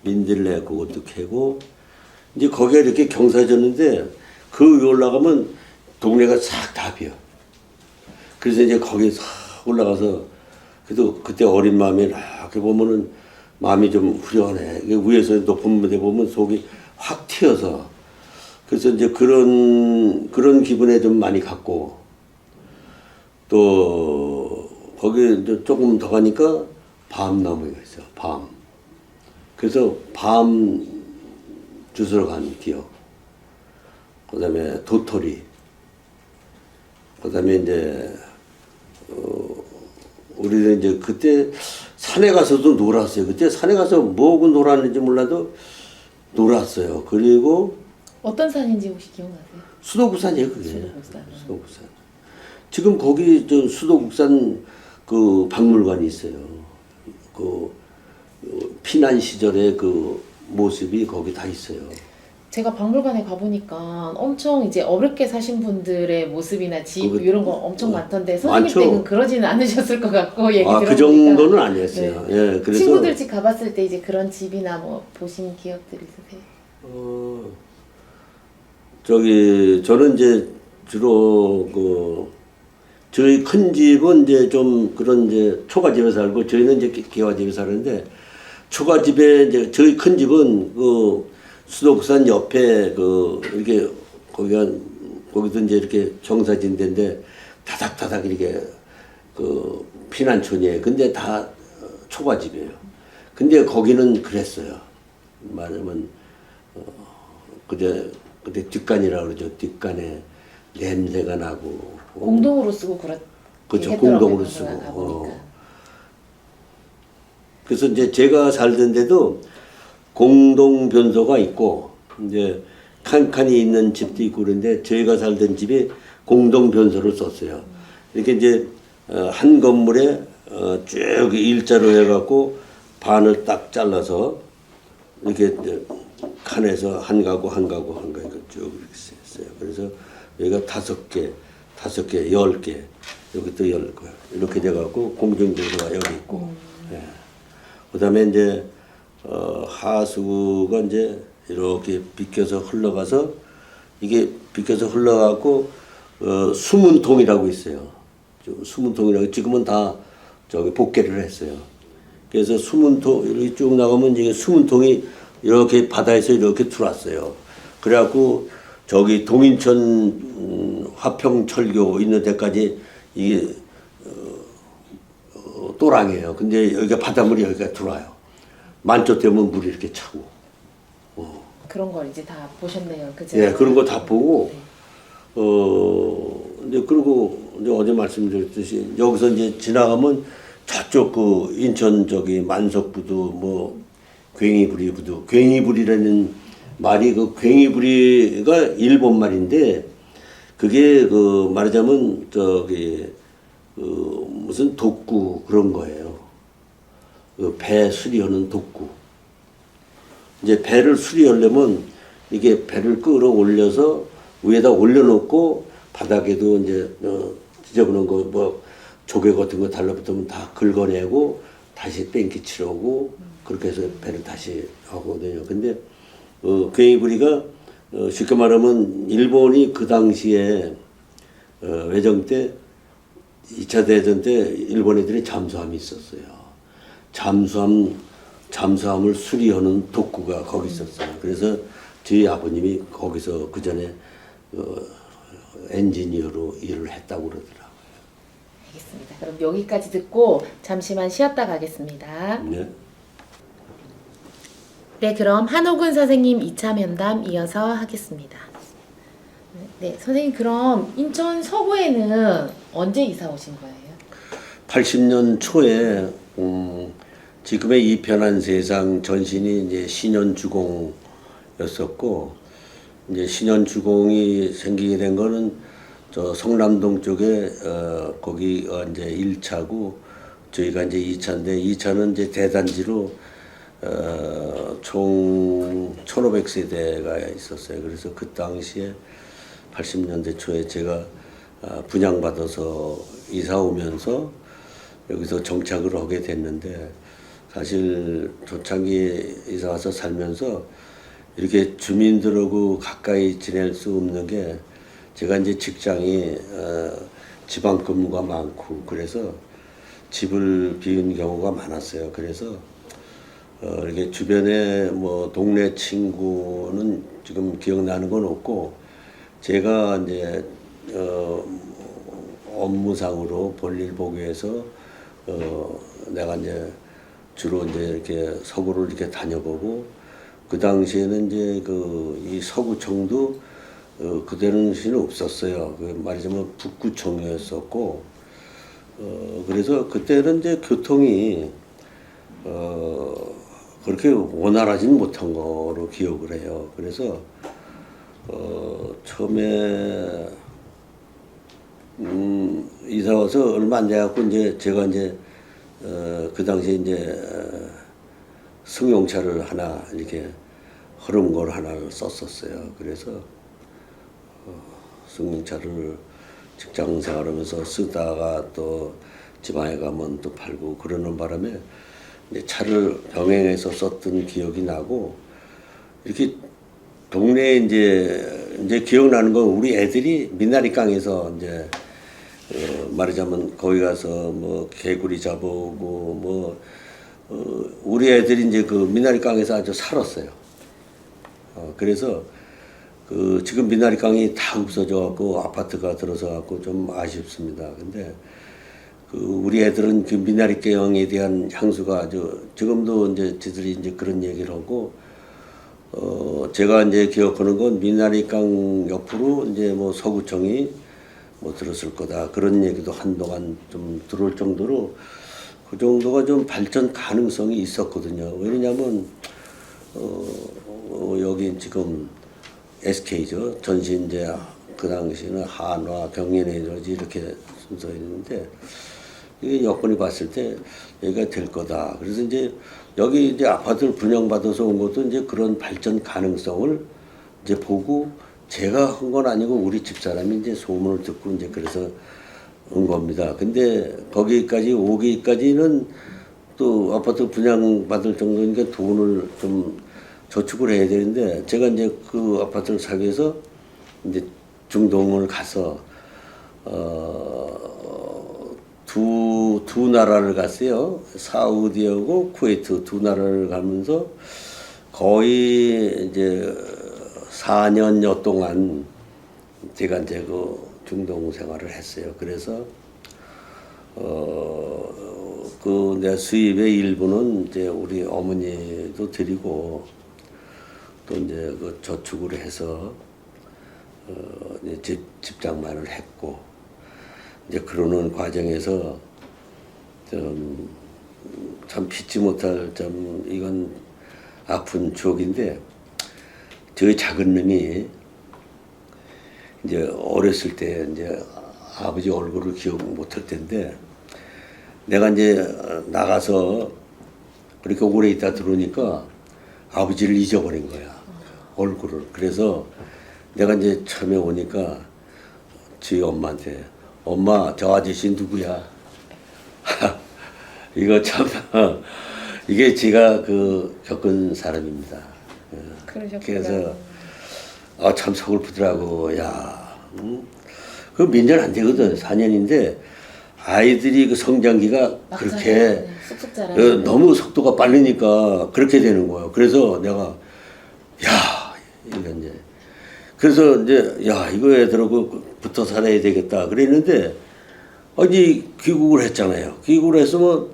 그것도 캐고 이제 거기에 이렇게 경사졌는데 그 위에 올라가면 동네가 싹 다 비어. 그래서 이제 거기에 싹 올라가서 그래도 그때 어린 마음에 이렇게 보면은 마음이 좀 후련해. 위에서 높은 무대 보면 속이 확 튀어서 그래서 이제 그런 기분에 좀 많이 갔고 또 거기 이제 조금 더 가니까 밤나무가 있어요. 밤. 그래서 밤 주스러 간 기억. 그다음에 도토리. 그다음에 이제 우리는 이제 그때 산에 가서도 놀았어요. 그때 산에 가서 뭐하고 놀았는지 몰라도 놀았어요. 그리고
어떤 산인지 혹시 기억나세요?
수도국산이에요, 그게.
수도국산.
수도국산. 지금 거기 저 수도국산 그 박물관이 있어요. 그 피난 시절의 그 모습이 거기 다 있어요.
제가 박물관에 가보니까 엄청 이제 어렵게 사신 분들의 모습이나 집 이런 거 엄청 많던데 선생님
많죠.
때는 그러지는 않으셨을 것 같고 얘기 들어보니까
그 정도는 아니었어요.
네.
예, 그래서
친구들 집 가봤을 때 이제 그런 집이나 뭐 보신 기억들 있으세요?
저는 이제 주로 저희 큰 집은 이제 좀 그런 이제 초가집에 살고 저희는 이제 개화집에 사는데 초가집에 이제 저희 큰 집은 수도국산 옆에 이렇게 거기도 이제 이렇게 경사진대인데 다닥다닥 이렇게 피난촌이에요. 근데 다 초가집이에요. 근데 거기는 그랬어요. 말하면 그때 뒷간이라고 그러죠. 뒷간에 냄새가 나고
공동으로 쓰고
그렇죠. 공동으로 쓰고. 그래서 이제 제가 살던 데도 공동 변소가 있고 이제 칸칸이 있는 집도 있고 그런데 저희가 살던 집이 공동 변소를 썼어요. 이렇게 이제 한 건물에 쭉 일자로 해갖고 반을 딱 잘라서 이렇게 칸에서 한 가구 쭉 이렇게 했어요. 그래서 여기가 5개, 10개, 여기 또 10개 이렇게 돼갖고 공정변소가 여기 있고. 예. 그다음에 이제 하수가 이제 이렇게 비껴서 흘러가서 이게 비껴서 흘러가고 수문통이라고 있어요. 수문통이라고 지금은 다 저기 복개를 했어요. 그래서 수문통 이렇게 쭉 나가면 이게 수문통이 이렇게 바다에서 이렇게 들어왔어요. 그래갖고 저기 동인천 화평철교 있는 데까지 이게 또랑이에요. 근데 여기가 바닷물이 여기가 들어와요. 만조 되면 물이 이렇게 차고.
그런 걸 이제 다 보셨네요. 그죠?
예, 그런 거 다 보고, 이제 그리고 이제 어제 말씀드렸듯이 여기서 이제 지나가면 저쪽 인천 저기 만석부두 뭐 괭이부리라는 말이 괭이부리가 일본 말인데 그게 말하자면 저기 무슨 독구 그런 거예요. 배 수리하는 독구. 이제 배를 수리하려면 이게 배를 끌어올려서 위에다 올려놓고 바닥에도 이제 지저분한 거 뭐 조개 같은 거 달라붙으면 다 긁어내고 다시 뺑기 치려고 그렇게 해서 배를 다시 하거든요. 근데 괭이부리가 쉽게 말하면 일본이 그 당시에 외정 때 2차 대전 때 일본 애들이 잠수함이 있었어요. 잠수함을 수리하는 독구가 거기 있었어요. 그래서 저희 아버님이 거기서 그 전에 엔지니어로 일을 했다고 그러더라고요.
알겠습니다. 그럼 여기까지 듣고 잠시만 쉬었다 가겠습니다.
네.
네, 그럼 한옥은 선생님 2차 면담 이어서 하겠습니다. 네, 선생님 그럼 인천 서구에는 언제 이사 오신 거예요?
80년 초에 지금의 이 편한 세상 전신이 이제 신현주공이었었고 이제 신현주공이 생기게 된 거는 저 성남동 쪽에 거기가 이제 1차고 저희가 이제 2차인데 2차는 이제 대단지로 총 1,500세대가 있었어요. 그래서 그 당시에 80년대 초에 제가 분양받아서 이사 오면서 여기서 정착을 하게 됐는데 사실 초창기 이사 와서 살면서 이렇게 주민들하고 가까이 지낼 수 없는 게 제가 이제 직장이 지방 근무가 많고 그래서 집을 비운 경우가 많았어요. 그래서 이렇게 주변에 뭐 동네 친구는 지금 기억나는 건 없고 제가 이제 업무상으로 볼일 보기 위해서 내가 이제 주로 이제 이렇게 서구를 이렇게 다녀보고 그 당시에는 이제 이 서구청도 그때는 시는 없었어요. 그 말하자면 북구청이었었고 그래서 그때는 이제 교통이 그렇게 원활하진 못한 거로 기억을 해요. 그래서 처음에 이사 와서 얼마 안 돼갖고 이제 제가 이제 그 당시에 이제 승용차를 하나 이렇게 흐른 걸 하나를 썼었어요. 그래서 승용차를 직장 생활하면서 쓰다가 또 지방에 가면 또 팔고 그러는 바람에 이제 차를 병행해서 썼던 기억이 나고 이렇게 동네에 이제 기억나는 건 우리 애들이 미나리깡에서 이제 말하자면 거기 가서 뭐 개구리 잡아오고 뭐 우리 애들이 이제 그 미나리깡에서 아주 살았어요. 그래서 지금 미나리깡이 다 없어져 갖고 아파트가 들어서 갖고 좀 아쉽습니다. 근데 우리 애들은 그 미나리깡에 대한 향수가 아주 지금도 이제 지들이 이제 그런 얘기를 하고 제가 이제 기억하는 건 미나리깡 옆으로 이제 뭐 서구청이 뭐 들었을 거다 그런 얘기도 한동안 좀 들어올 정도로 그 정도가 좀 발전 가능성이 있었거든요. 왜냐면 여기 지금 SK죠. 전신제 그 당시에는 한화, 경인에너지 이렇게 순서였는데 이게 여건이 봤을 때 여기가 될 거다. 그래서 이제 여기 이제 아파트를 분양받아서 온 것도 이제 그런 발전 가능성을 이제 보고 제가 한 건 아니고 우리 집사람이 이제 소문을 듣고 이제 그래서 온 겁니다. 근데 거기까지 오기까지는 또 아파트 분양받을 정도니까 돈을 좀 저축을 해야 되는데 제가 이제 그 아파트를 사기 위해서 이제 중동을 가서 두 나라를 갔어요. 사우디하고 쿠웨이트 두 나라를 가면서 거의 이제 4년여 동안 제가 이제 그 중동 생활을 했어요. 그래서 그 내 수입의 일부는 이제 우리 어머니도 드리고 또 이제 그 저축을 해서 이제 집장만을 했고 이제 그러는 과정에서 참 잊지 못할 참 이건 아픈 추억인데 저희 작은 놈이 이제 어렸을 때 이제 아버지 얼굴을 기억 못할 텐데 내가 이제 나가서 그렇게 오래 있다 들어오니까 아버지를 잊어버린 거야. 얼굴을. 그래서 내가 이제 처음에 오니까 저희 엄마한테 엄마 저 아저씨 누구야? 이거 참 이게 제가 겪은 사람입니다.
그러셨구나.
그래서 참 서글프더라고. 야, 그 몇 년 안 되거든. 4년인데 아이들이 그 성장기가 그렇게
쑥쑥 자라는
너무 속도가 빠르니까 그렇게 되는 거예요. 그래서 내가 야 이런 이제 그래서 이제 야 이거 애들하고 붙어 살아야 되겠다 그랬는데 아니 귀국을 했잖아요. 귀국을 했으면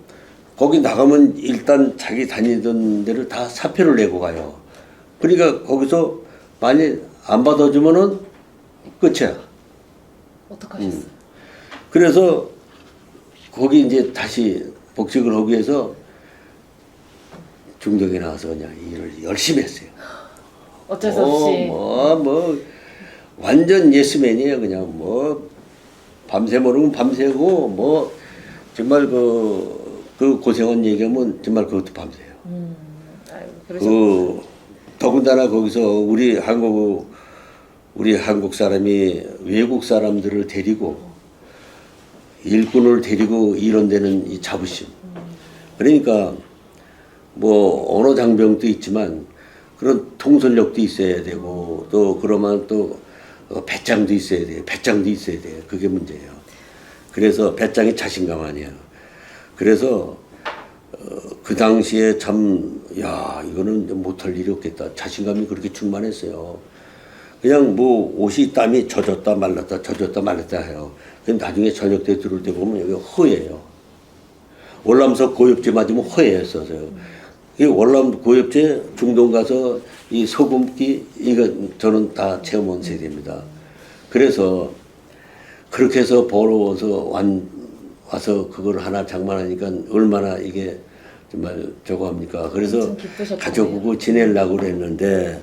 거기 나가면 일단 자기 다니던 데를 다 사표를 내고 가요. 그러니까 거기서 많이 안 받아주면은 끝이야.
어떡하셨어요?
그래서 거기 이제 다시 복직을 하기 위해서 중동에 나와서 그냥 일을 열심히 했어요.
어쩔 수 없이.
완전 예스맨이에요. 그냥 밤새 모르면 밤새고 정말 그 고생한 얘기하면 정말 그것도 밤새요. 더군다나 거기서 우리 한국 사람이 외국 사람들을 데리고 일꾼을 데리고 이런 데는 이 자부심. 그러니까 언어 장벽도 있지만 그런 통솔력도 있어야 되고 또 그러면 또 배짱도 있어야 돼요. 배짱도 있어야 돼요. 그게 문제예요. 그래서 배짱이 자신감 아니에요. 그래서 그 당시에 참 이거는 못할 일이 없겠다. 자신감이 그렇게 충만했어요. 그냥 뭐 옷이 땀이 젖었다 말랐다 해요. 근데 나중에 저녁 때 들어올 때 보면 여기 허예요. 월남서 고엽제 맞으면 허예했어서요. 이 월남 고엽제 중동 가서 이 소금기 이거 저는 다 체험한 세대입니다. 그래서 그렇게 해서 벌어서 와서 그걸 하나 장만하니까 얼마나 이게 정말 저거 합니까? 그래서 가족하고 지내려고 그랬는데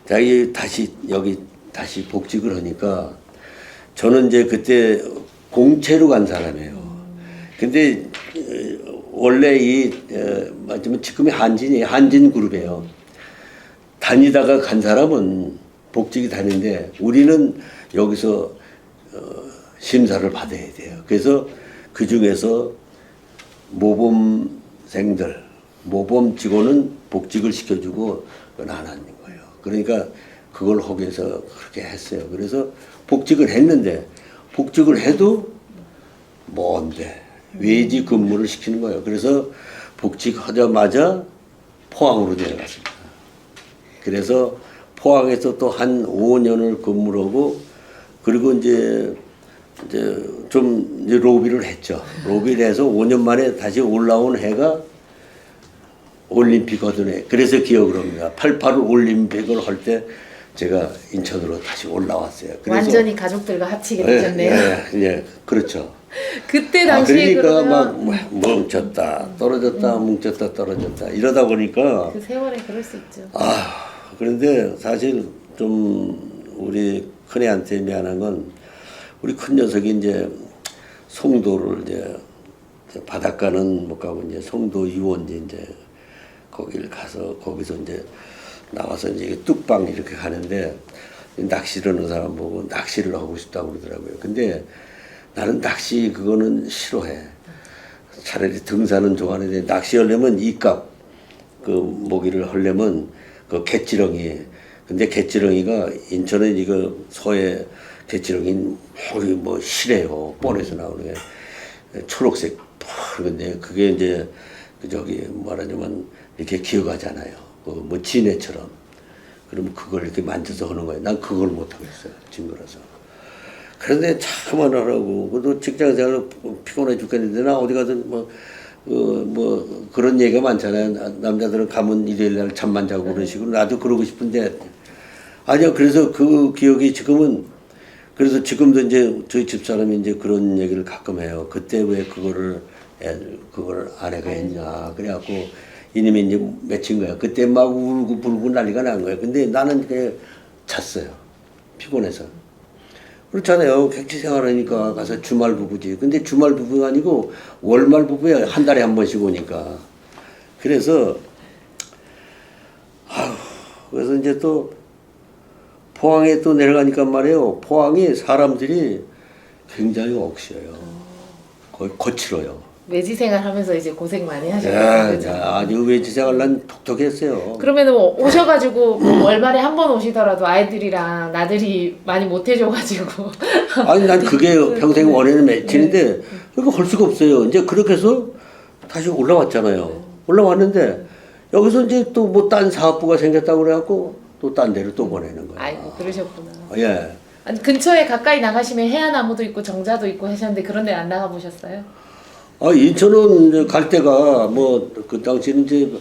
자기 다시 여기 다시 복직을 하니까 저는 이제 그때 공채로 간 사람이에요. 근데 원래 맞으면 지금의 한진 그룹이에요. 다니다가 간 사람은 복직이 다니는데 우리는 여기서 심사를 받아야 돼요. 그래서 그 중에서 모범생들, 모범 직원은 복직을 시켜주고 그건 안 하는 거예요. 그러니까 그걸 하기 위해서 그렇게 했어요. 그래서 복직을 했는데 복직을 해도 뭔데 외지 근무를 시키는 거예요. 그래서 복직하자마자 포항으로 내려갔습니다. 그래서 포항에서 또 한 5년을 근무를 하고 그리고 이제 좀 이제 로비를 했죠. 로비를 해서 5년 만에 다시 올라온 해가 올림픽 하던 해. 그래서 기억을 합니다. 88 올림픽을 할 때 제가 인천으로 다시 올라왔어요. 그래서
완전히 가족들과 합치게 되셨네요.
예, 그렇죠.
그때 당시에
그러니까 막 뭉쳤다 떨어졌다 뭉쳤다 떨어졌다 이러다 보니까
그 세월에 그럴 수 있죠.
그런데 사실 좀 우리 큰애한테 미안한 건 우리 큰 녀석이 이제 송도를 이제 바닷가는 못 가고 이제 송도 유원지 이제 거기를 가서 거기서 이제 나와서 이제 뚝방 이렇게 가는데 낚시를 하는 사람 보고 낚시를 하고 싶다고 그러더라고요. 근데 나는 낚시 그거는 싫어해. 차라리 등산은 좋아하는데 낚시하려면 이값 그 모기를 하려면 그 갯지렁이. 근데 갯지렁이가 인천은 이거 서해 갯지렁이 뭐 실해요. 뻔해서 나오는 게 초록색 근데 그게 이제 그 저기 말하자면 이렇게 기어가잖아요. 뭐 진해처럼. 그러면 그걸 이렇게 만져서 하는 거예요. 난 그걸 못 하겠어요. 징그러서. 그런데 참 안 하라고. 그래도 직장 생활 피곤해 죽겠는데 나 어디 가든 뭐 그런 얘기가 많잖아요. 남자들은 가면 일요일 날 잠만 자고 그런 식으로 나도 그러고 싶은데 아니요. 그래서 그 기억이 지금은 그래서 지금도 이제 저희 집사람이 이제 그런 얘기를 가끔 해요. 그때 왜 그걸 아내가 했냐. 그래갖고 이님이 이제 맺힌 거야. 그때 막 울고 불고 난리가 난 거예요. 근데 나는 그냥 잤어요. 피곤해서. 그렇잖아요. 객지 생활하니까 가서 주말 부부지. 근데 주말 부부가 아니고 월말 부부야. 한 달에 한 번씩 오니까. 그래서 그래서 이제 또 포항에 또 내려가니까 말이에요. 포항이 사람들이 굉장히 억시어요. 거의 거칠어요.
외지 생활하면서 이제 고생 많이 하셨어요. 그죠?
아주 외지 생활 난 톡톡했어요.
그러면 뭐 오셔가지고 뭐 월말에 한 번 오시더라도 아이들이랑 나들이 많이 못 해줘가지고.
아니 난 그게 평생 원해는 매칭인데 그거 할 수가 없어요. 이제 그렇게 해서 다시 올라왔잖아요. 올라왔는데 여기서 이제 또 뭐 딴 사업부가 생겼다고 그래갖고 또 딴 데로 또 보내는 거예요.
아이고 그러셨구나.
예.
아니 근처에 가까이 나가시면 해안나무도 있고 정자도 있고 하셨는데 그런 데 안 나가 보셨어요?
인천은 이제 갈 때가 뭐 그 당시는 이제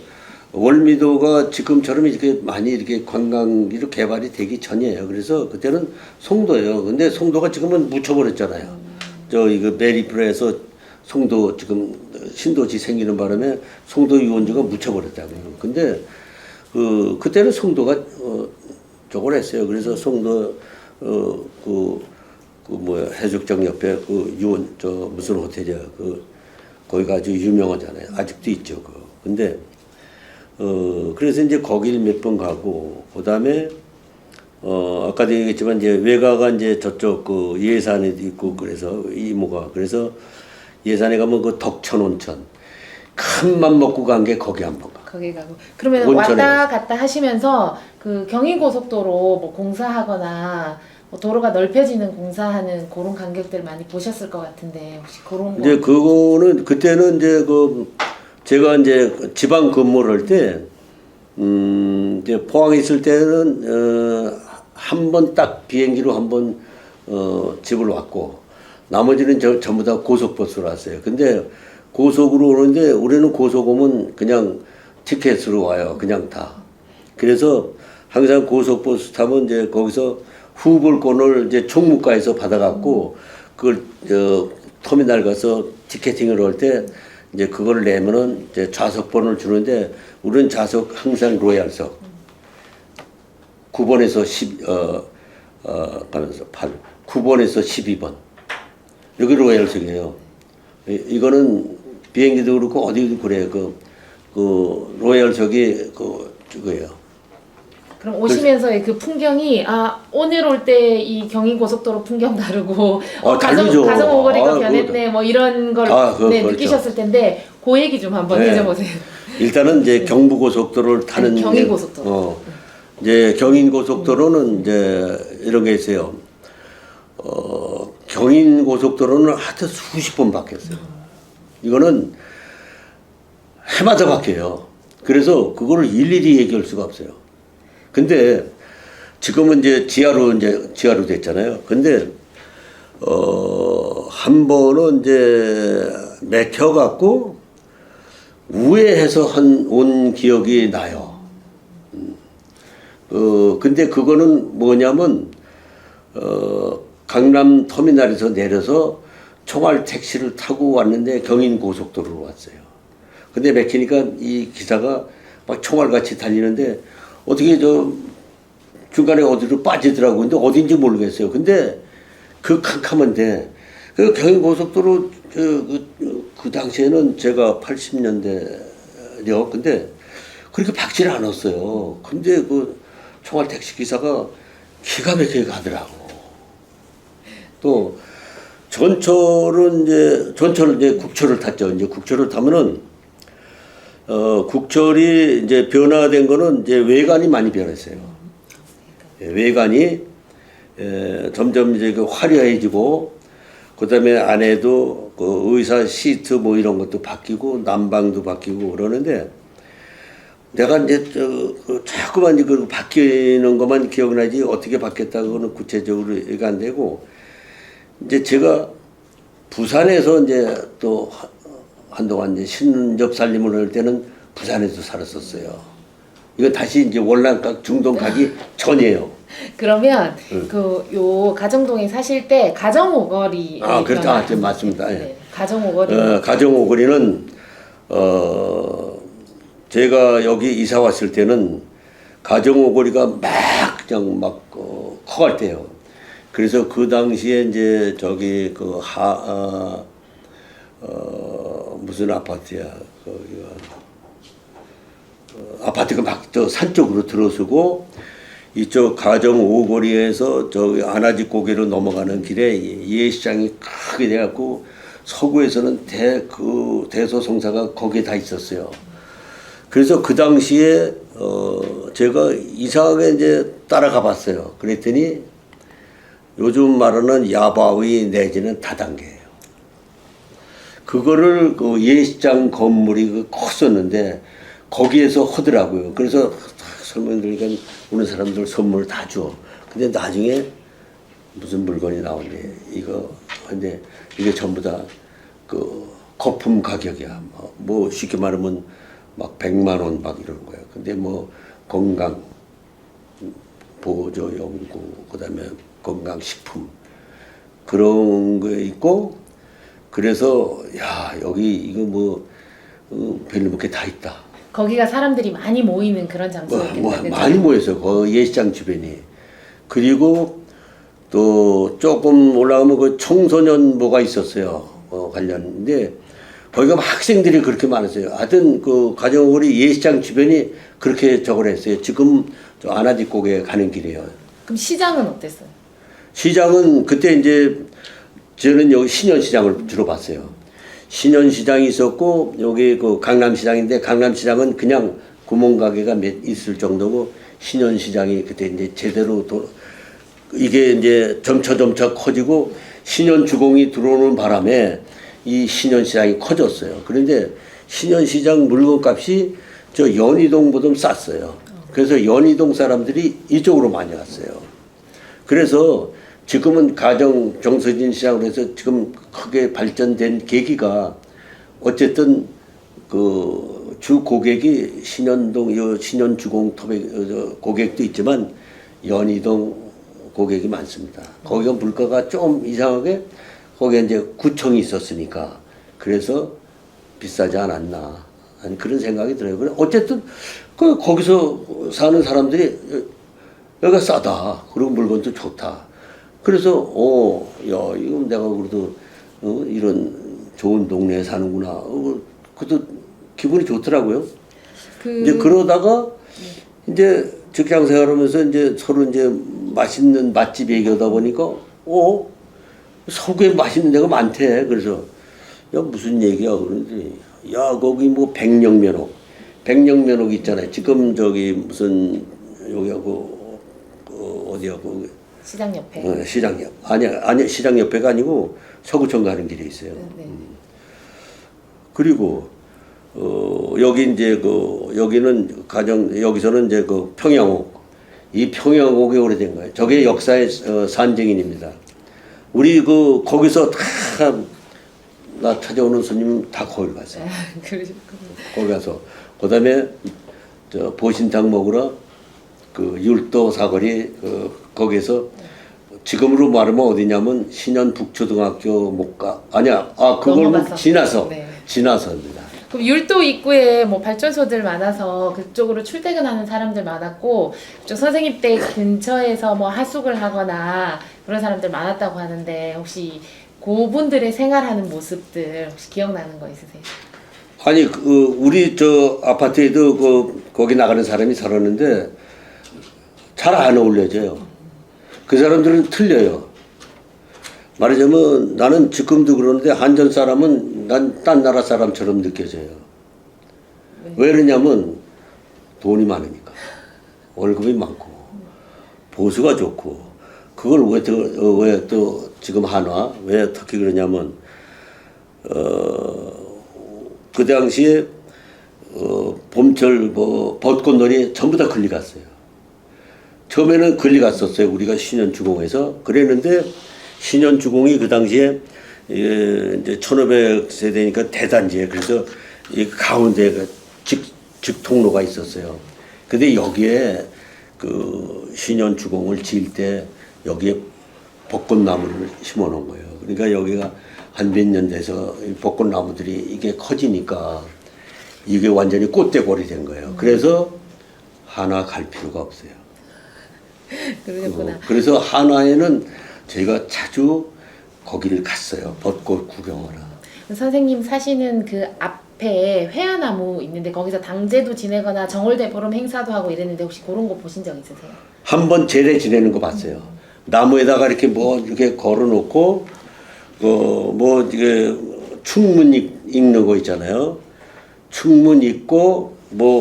월미도가 지금처럼 이렇게 많이 이렇게 관광지로 개발이 되기 전이에요. 그래서 그때는 송도예요. 근데 송도가 지금은 묻혀버렸잖아요. 저 이거 메리프에서 송도 지금 신도시 생기는 바람에 송도 유원지가 묻혀버렸다고요. 근데 그때는 송도가 저걸 했어요. 그래서 송도 뭐야 해수욕장 옆에 그 유원 저 무슨 호텔이야 거기가 아주 유명하잖아요. 아직도 있죠. 근데 그래서 이제 거길 몇 번 가고 그다음에 아까도 얘기했지만 이제 외가가 이제 저쪽 그 예산에도 있고 그래서 이모가 그래서 예산에 가면 그 덕천 온천 큰 맘 먹고 간 게 거기 한 번 가.
거기 가고 그러면 왔다 갔다 하시면서 그 경인고속도로 뭐 공사하거나 뭐 도로가 넓혀지는 공사하는 그런 간격들 많이 보셨을 것 같은데 혹시 그런 거?
이제 그거는 그때는 이제 제가 이제 지방 근무를 할 때 이제 포항에 있을 때는 한 번 딱 비행기로 한 번 집을 왔고 나머지는 전부 다 고속버스로 왔어요. 근데 고속으로 오는데 우리는 고속 오면 그냥 티켓으로 와요. 그냥 다. 그래서 항상 고속버스 타면 이제 거기서 후불권을 이제 총무과에서 받아갖고 그걸 터미널 가서 티켓팅을 할 때 이제 그걸 내면은 이제 좌석번호를 주는데 우리는 좌석 항상 로얄석 9번에서 9번에서 12번 여기 로얄석이에요. 이거는 비행기도 그렇고 어디도 그래요. 그 로얄석이 그거예요.
그럼 오시면서의 그 풍경이 오늘 올 때 이 경인고속도로 풍경 다르고
다르죠.
가정 오거리가 변했네 뭐 이런 걸
그렇죠.
느끼셨을 텐데 그 얘기 좀 한번 해줘보세요.
일단은 이제 경부고속도로를 타는
경인고속도로.
이제 경인고속도로는 이제 이런 게 있어요. 경인고속도로는 하여튼 수십 번 바뀌었어요. 이거는 해마다 바뀌어요. 그래서 그거를 일일이 얘기할 수가 없어요. 근데 지금은 이제 지하로 됐잖아요. 근데 한 번은 이제 맥혀갖고 우회해서 온 기억이 나요. 근데 그거는 뭐냐면 강남 터미널에서 내려서 총알 택시를 타고 왔는데 경인 고속도로로 왔어요. 근데 막히니까 이 기사가 막 총알같이 달리는데 어떻게 중간에 어디로 빠지더라고. 근데 어딘지 모르겠어요. 근데 그 캄캄한데 그 경인 고속도로 그 당시에는 제가 80년대요. 근데 그렇게 박지를 않았어요. 근데 그 총알 택시 기사가 기가 막히게 가더라고. 또 전철은 이제 국철을 탔죠. 이제 국철을 타면은 국철이 이제 변화된 거는 이제 외관이 많이 변했어요. 외관이 점점 이제 그 화려해지고 그다음에 안에도 그 의사 시트 뭐 이런 것도 바뀌고 난방도 바뀌고 그러는데 내가 이제 자꾸만 그 바뀌는 것만 기억나지 어떻게 바뀌었다고는 구체적으로 얘기가 안 되고 이제 제가 부산에서 이제 또 한동안 이제 신접 살림을 할 때는 부산에서 살았었어요. 이거 다시 이제 월남각 중동 가기 전이에요.
그러면 요 가정동에 사실 때 가정오거리
그렇죠. 맞습니다.
네. 가정오거리
가정오거리는 제가 여기 이사 왔을 때는 가정오거리가 그냥 커갈 때요. 그래서 그 당시에 이제 저기 무슨 아파트야? 아파트가 막 저 산 쪽으로 들어서고 이쪽 가정 오거리에서 저기 안아지 고개로 넘어가는 길에 예시장이 크게 돼갖고 서구에서는 대소성사가 거기에 다 있었어요. 그래서 그 당시에 제가 이상하게 이제 따라가 봤어요. 그랬더니 요즘 말하는 야바위 내지는 다단계예요. 그거를 그 예시장 건물이 컸었는데 거기에서 하더라고요. 그래서 설명드리니까 오는 사람들 선물 다 줘. 근데 나중에 무슨 물건이 나오네. 근데 이게 전부 다 그 거품 가격이야. 뭐 쉽게 말하면 막 100만 원 막 이러는 거예요. 근데 뭐 건강 보조 연구 그다음에 건강식품 그런 거 있고 그래서 여기 이거 별로밖에 다 있다.
거기가 사람들이 많이 모이는 그런 장소였겠네요.
많이 모였어요. 그 예시장 주변이. 그리고 또 조금 올라가면 그 청소년부가 있었어요. 관련인데 거기가 학생들이 그렇게 많았어요. 하여튼 그 가정오거리 예시장 주변이 그렇게 저걸 했어요. 지금 저 안아지고개 가는 길이에요.
그럼 시장은 어땠어요? 시장은
그때 이제 저는 여기 신현시장을 주로 봤어요. 신현시장이 있었고 여기 그 강남시장인데 강남시장은 그냥 구멍가게가 몇 있을 정도고 신현시장이 그때 이제 제대로 이게 이제 점차 커지고 신현주공이 들어오는 바람에 이 신현시장이 커졌어요. 그런데 신현시장 물건값이 저 연희동보다 쌌어요. 그래서 연희동 사람들이 이쪽으로 많이 왔어요. 그래서 지금은 가정 정서진 시장으로 해서 지금 크게 발전된 계기가 어쨌든 그 주 고객이 신현동, 신현주공 토백 고객도 있지만 연희동 고객이 많습니다. 거기가 물가가 좀 이상하게 거기에 이제 구청이 있었으니까 그래서 비싸지 않았나 하는 그런 생각이 들어요. 그래 어쨌든 그 거기서 사는 사람들이 여기가 싸다. 그리고 물건도 좋다. 그래서 야 이거 내가 그래도 이런 좋은 동네에 사는구나. 그것도 기분이 좋더라고요. 이제 그러다가 이제 직장 생활하면서 이제 서로 이제 맛있는 맛집 얘기하다 보니까 서구에 맛있는 데가 많대. 그래서 야 무슨 얘기야 그러는데 야 거기 뭐 백령면옥 있잖아요. 지금 저기 무슨 여기하고 어디하고
시장 옆에.
시장 옆 아니야 시장 옆에가 아니고 서구청 가는 길에 있어요.
네.
그리고 여기 이제 여기는 여기서는 이제 그 평양옥 이 평양옥이 오래된 거예요. 저게 역사의 산증인입니다. 우리 거기서 다 나 찾아오는 손님 다 거기 갔어요. 거기 가서 그다음에 저 보신탕 먹으러 그 율도 사거리 거기서 지금으로 말하면 어디냐면 신현북초등학교 못가 아니야 그걸 지나서입니다.
그럼 율도 입구에 뭐 발전소들 많아서 그쪽으로 출퇴근하는 사람들 많았고 좀 선생님 때 근처에서 뭐 하숙을 하거나 그런 사람들 많았다고 하는데 혹시 그분들의 생활하는 모습들 혹시 기억나는 거 있으세요?
아니 우리 저 아파트에도 거기 나가는 사람이 살았는데 잘 안 어울려져요. 그 사람들은 틀려요. 말하자면 나는 지금도 그러는데 한전 사람은 난 딴 나라 사람처럼 느껴져요. 왜 그러냐면 돈이 많으니까 월급이 많고 보수가 좋고 그걸 왜 또 지금 한화 왜 특히 그러냐면 그 당시에 봄철 벚꽃놀이 전부 다 걸리 갔어요. 처음에는 걸리 갔었어요. 우리가 신현주공에서 그랬는데 신현주공이 그 당시에 이제 1500세대니까 대단지에 그래서 이 가운데가 직통로가 있었어요. 근데 여기에 그 신현주공을 지을 때 여기에 벚꽃나무를 심어 놓은 거예요. 그러니까 여기가 한 몇 년 돼서 벚꽃나무들이 이게 커지니까 이게 완전히 꽃대골이 된 거예요. 그래서 하나 갈 필요가 없어요.
그러셨구나.
그래서 한화에는 저희가 자주 거기를 갔어요. 벚꽃 구경하러.
선생님 사시는 그 앞에 회화나무 있는데 거기서 당제도 지내거나 정월대보름 행사도 하고 이랬는데 혹시 그런 거 보신 적 있으세요?
한번 제례 지내는 거 봤어요. 나무에다가 이렇게 이렇게 걸어놓고 이게 충문 읽는 거 있잖아요. 충문 읽고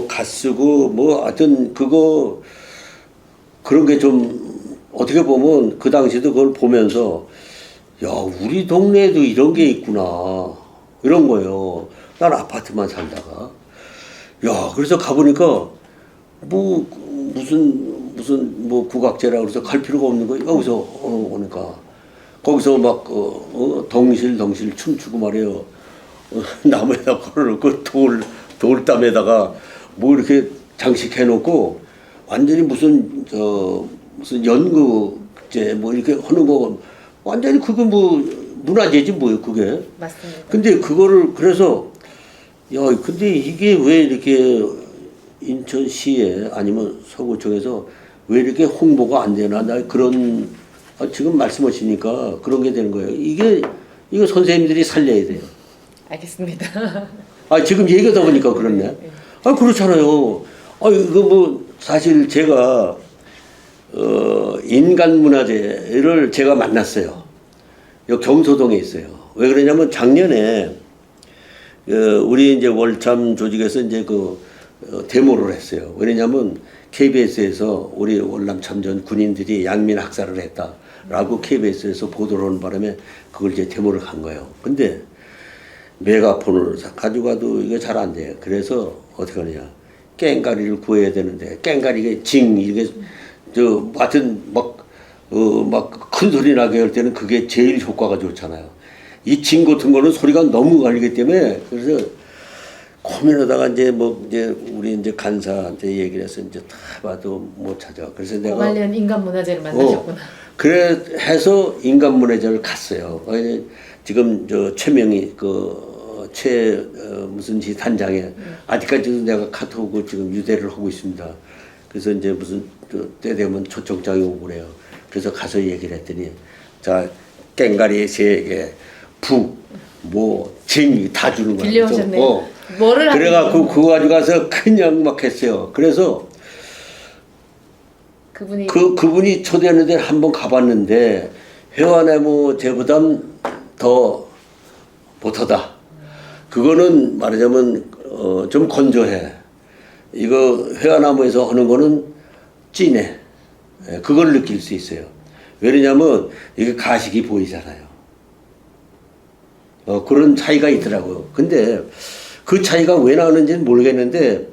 갓 쓰고 하여튼 그런 게 좀 어떻게 보면 그 당시도 그걸 보면서 야 우리 동네에도 이런 게 있구나 이런 거예요. 난 아파트만 살다가 그래서 가보니까 무슨 국악제라 그래서 갈 필요가 없는 거예요. 여기서 오니까 거기서 막 덩실 춤추고 말이에요. 나무에다 걸어놓고 돌담에다가 이렇게 장식해놓고 완전히 무슨 연극제 이렇게 하는 거 완전히 그거 문화재지 뭐예요 그게.
맞습니다.
근데 그거를 그래서 근데 이게 왜 이렇게 인천시에 아니면 서구청에서 왜 이렇게 홍보가 안 되나 나 그런 지금 말씀하시니까 그런 게 되는 거예요. 이거 선생님들이 살려야 돼요.
알겠습니다.
지금 얘기하다 보니까 그렇네. 그렇잖아요. 이거 사실 제가 인간문화재를 제가 만났어요. 여기 경소동에 있어요. 왜 그러냐면 작년에 우리 이제 월참 조직에서 이제 데모를 했어요. 왜냐면 KBS에서 우리 월남 참전 군인들이 양민 학살을 했다라고 KBS에서 보도를 하는 바람에 그걸 이제 데모를 간 거예요. 근데 메가폰을 가지고 가도 이게 잘 안 돼요. 그래서 어떻게 하느냐. 깽가리를 구해야 되는데 깽가리가 이게 하여튼 막 큰 소리 나게 할 때는 그게 제일 효과가 좋잖아요. 이 진 같은 거는 소리가 너무 가리기 때문에 그래서 고민하다가 이제 우리 이제 간사한테 얘기를 해서 이제 다 봐도 못 찾아. 그래서 내가
관련 인간 문화재를 만나셨구나.
그래 해서 인간 문화재를 갔어요. 지금 저 최명희 무슨 지 단장에 아직까지도 내가 카톡을 지금 유대를 하고 있습니다. 그래서 이제 무슨 때 되면 초청장이 오고 그래요. 그래서 가서 얘기를 했더니 자 깽가리 3개, 북, 쟁이 다 주는 거예요.
빌려오셨네요. 뭐를
그래갖고 그거 가지고 가서 그냥 막 했어요. 그래서 그분이 초대하는 데를 한번 가봤는데 회화나무 제보단 더 못하다. 그거는 말하자면 좀 건조해. 이거 회화나무에서 하는 거는 진해. 그걸 느낄 수 있어요. 왜냐면 이게 가식이 보이잖아요. 그런 차이가 있더라고요. 근데 그 차이가 왜 나오는지는 모르겠는데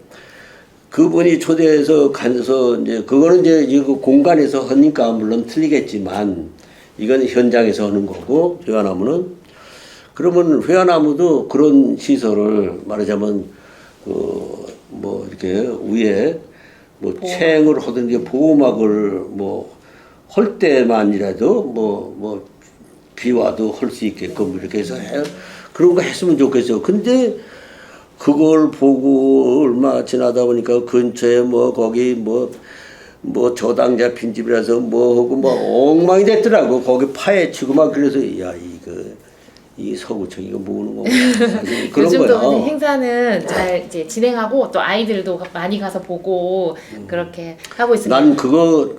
그분이 초대해서 가서 이제 그거는 이제 이거 공간에서 하니까 물론 틀리겠지만 이건 현장에서 하는 거고 회화나무는 그러면 회화나무도 그런 시설을 말하자면 이렇게 위에 챙을 하든지 보호막을 할 때만이라도 비 와도 할 수 있게끔 이렇게 해서 그런 거 했으면 좋겠어. 근데 그걸 보고 얼마 지나다 보니까 근처에 거기 저당자 빈집이라서 하고 엉망이 됐더라고. 거기 파헤치고 막 그래서 야 이 서구청 이거 모으는 거구나. 그런
요즘도
거야.
행사는 잘 이제 진행하고 또 아이들도 많이 가서 보고 그렇게 하고 있습니다.
난 그거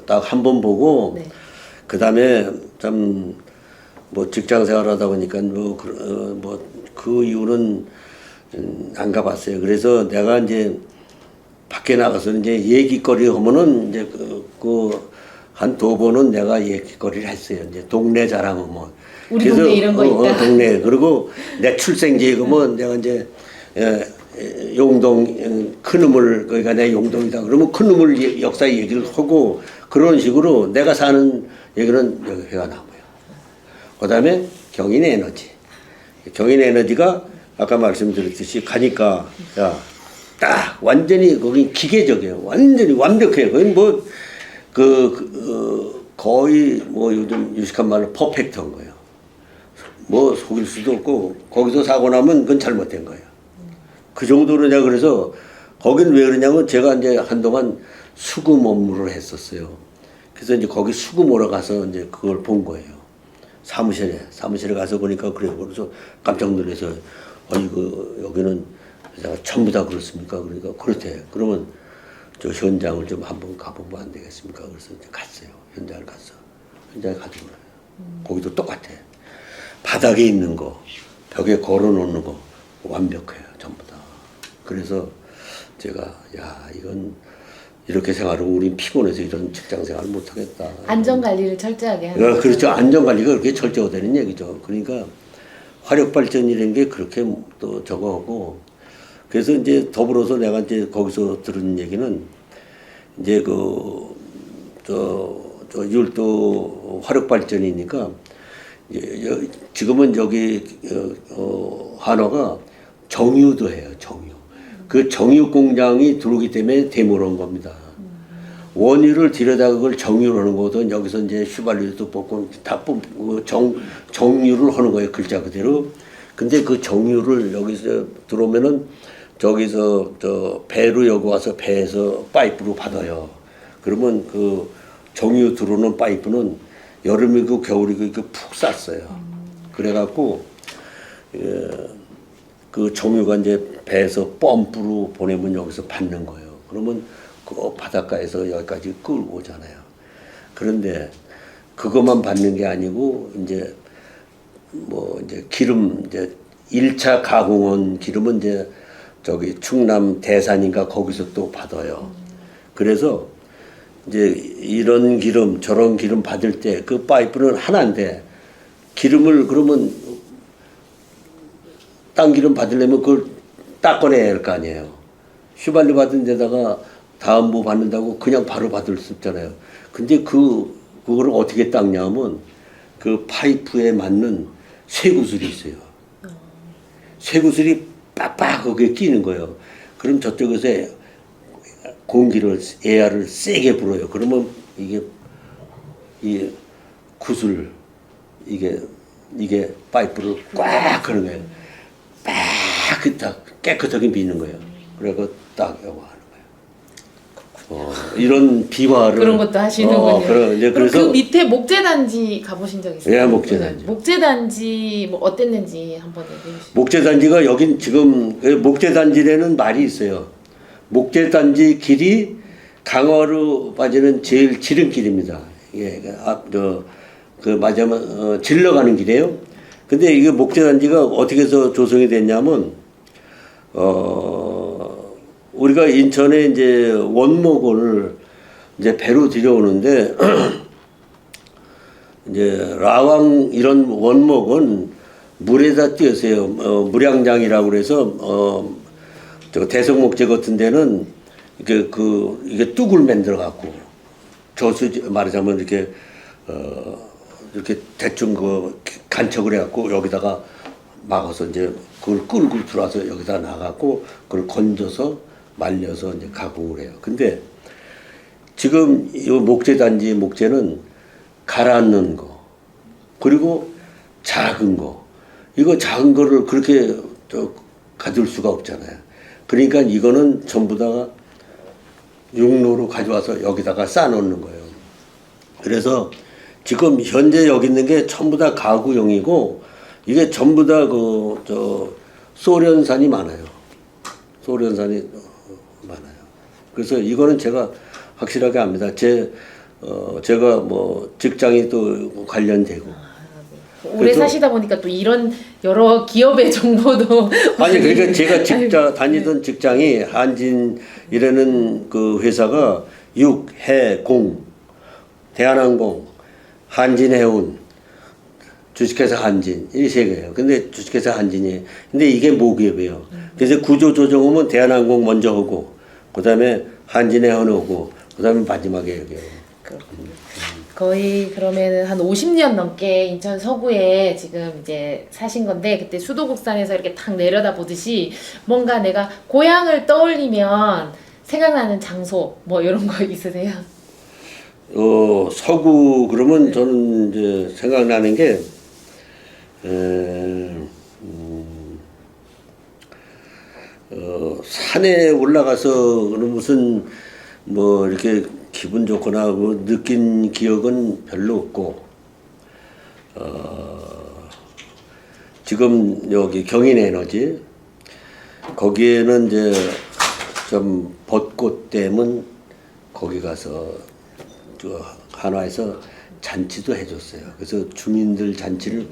딱 한 번 보고
네.
그다음에 참 직장 생활하다 보니까 그 이후는 안 가봤어요. 그래서 내가 이제 밖에 나가서 이제 얘기거리 하면은 이제 한 2번은 내가 얘기거리를 했어요. 이제 동네 자랑하면.
우리 동네 이런 거 있다.
동네. 그리고 내 출생지 그러면 내가 이제 용동 큰우물 거기가 내 용동이다. 그러면 큰우물 역사 얘기를 하고 그런 식으로 내가 사는 얘기는 여기 회화나무예요. 그다음에 경인에너지. 경인에너지가 아까 말씀드렸듯이 가니까 딱 완전히 거기 기계적이에요. 완전히 완벽해요. 거기 거의 요즘 유식한 말로 퍼펙트한 거예요. 속일 수도 없고 거기서 사고 나면 그건 잘못된 거예요. 그 정도로 내가 그래서 거긴 왜 그러냐면 제가 이제 한동안 수금 업무를 했었어요. 그래서 이제 거기 수금하러 가서 이제 그걸 본 거예요. 사무실에 가서 보니까 그래서 깜짝 놀라서 여기는 내가 전부 다 그렇습니까? 그러니까 그렇대. 그러면 저 현장을 좀 한번 가보면 안 되겠습니까? 그래서 이제 갔어요. 현장에 가더라고요. 거기도 똑같아. 바닥에 있는 거, 벽에 걸어놓는 거 완벽해요. 전부 다. 그래서 제가 이건 이렇게 생활하면 우린 피곤해서 이런 직장 생활 못 하겠다.
안전관리를 철저하게 하는 거죠.
그렇죠. 안전관리가 그렇게 철저가 되는 얘기죠. 그러니까 화력발전이라는 게 그렇게 또 저거하고 그래서 이제 더불어서 내가 이제 거기서 들은 얘기는 이제 율도 화력발전이니까 지금은 여기 한화가 정유도 해요. 정유. 그 정유 공장이 들어오기 때문에 데모를 한 겁니다. 원유를 들여다 그걸 정유를 하는 거거든. 여기서 이제 휘발유도 뽑고 다 뽑고 정유를 하는 거예요. 글자 그대로. 근데 그 정유를 여기서 들어오면은 저기서 배로 여기 와서 배에서 파이프로 받아요. 그러면 그 정유 들어오는 파이프는 여름이고 겨울이고 이렇게 푹 쌌어요. 그래갖고 그 정유가 이제 배에서 펌프로 보내면 여기서 받는 거예요. 그러면 그 바닷가에서 여기까지 끌고 오잖아요. 그런데 그것만 받는 게 아니고 이제 기름 이제 1차 가공한 기름은 이제 저기 충남 대산인가 거기서 또 받아요. 그래서 이제 이런 기름 저런 기름 받을 때 그 파이프는 하나인데 기름을 그러면 딴 기름 받으려면 그걸 닦아내야 할 거 아니에요. 휘발유 받은 데다가 다음 뭐 받는다고 그냥 바로 받을 수 없잖아요. 근데 그 그거를 어떻게 닦냐면 그 파이프에 맞는 쇠구슬이 있어요. 쇠구슬이 빡빡 거기에 끼는 거예요. 그럼 저쪽에서 공기를 에어를 세게 불어요. 그러면 이게 이 구슬 이게 파이프를 꽉 하는 거예요. 딱 깨끗하게 미는 거예요. 그래서 딱 하고 하는 거예요. 이런 비화를
그런 것도 하시는군요.
그럼
그 밑에 목재단지 가보신 적 있어요?
예, 목재단지.
목재단지 뭐 어땠는지 한번 얘기해 주시죠.
목재단지가 여긴 지금 목재단지라는 말이 있어요. 목재단지 길이 강화로 빠지는 제일 지름길입니다. 예, 맞으면 질러가는 길이에요. 근데 이게 목재단지가 어떻게 해서 조성이 됐냐면 우리가 인천에 이제 원목을 이제 배로 들여오는데 이제 라왕 이런 원목은 물에다 띄었어요. 물양장이라고 그래서 저 대성목재 같은 데는 이게 뚝을 만들어 갖고 저수 말하자면 이렇게 대충 간척을 해갖고 여기다가 막아서 이제 그걸 끌고 들어와서 여기다 나가고 그걸 건져서 말려서 이제 가공을 해요. 근데 지금 이 목재단지 목재는 가라앉는 거 그리고 작은 거 이거 작은 거를 그렇게 가둘 수가 없잖아요. 그러니까 이거는 전부 다 육로로 가져와서 여기다가 쌓아놓는 거예요. 그래서 지금 현재 여기 있는 게 전부 다 가구용이고 이게 전부 다 소련산이 많아요. 소련산이 많아요. 그래서 이거는 제가 확실하게 압니다. 제가 뭐 직장이 또 관련되고.
오래 사시다 보니까 또 이런 여러 기업의 정보도
아니 그러니까 제가 다니던 직장이 한진이라는 그 회사가 육, 해, 공, 대한항공, 한진해운, 주식회사 한진 이 세 개예요. 근데 주식회사 한진이 근데 이게 모기업이에요. 그래서 구조 조정하면 대한항공 먼저 하고 그다음에 한진해운 오고 그다음에 마지막에 여기요.
거의 그러면은 한 50년 넘게 인천 서구에 지금 이제 사신 건데 그때 수도국산에서 이렇게 탁 내려다 보듯이 뭔가 내가 고향을 떠올리면 생각나는 장소 뭐 이런 거 있으세요?
서구 그러면 저는 이제 생각나는 게 산에 올라가서 무슨 뭐 이렇게 기분 좋거나 뭐 느낀 기억은 별로 없고 지금 여기 경인에너지 거기에는 이제 좀 벚꽃 때문 거기 가서 한화에서 잔치도 해줬어요. 그래서 주민들 잔치를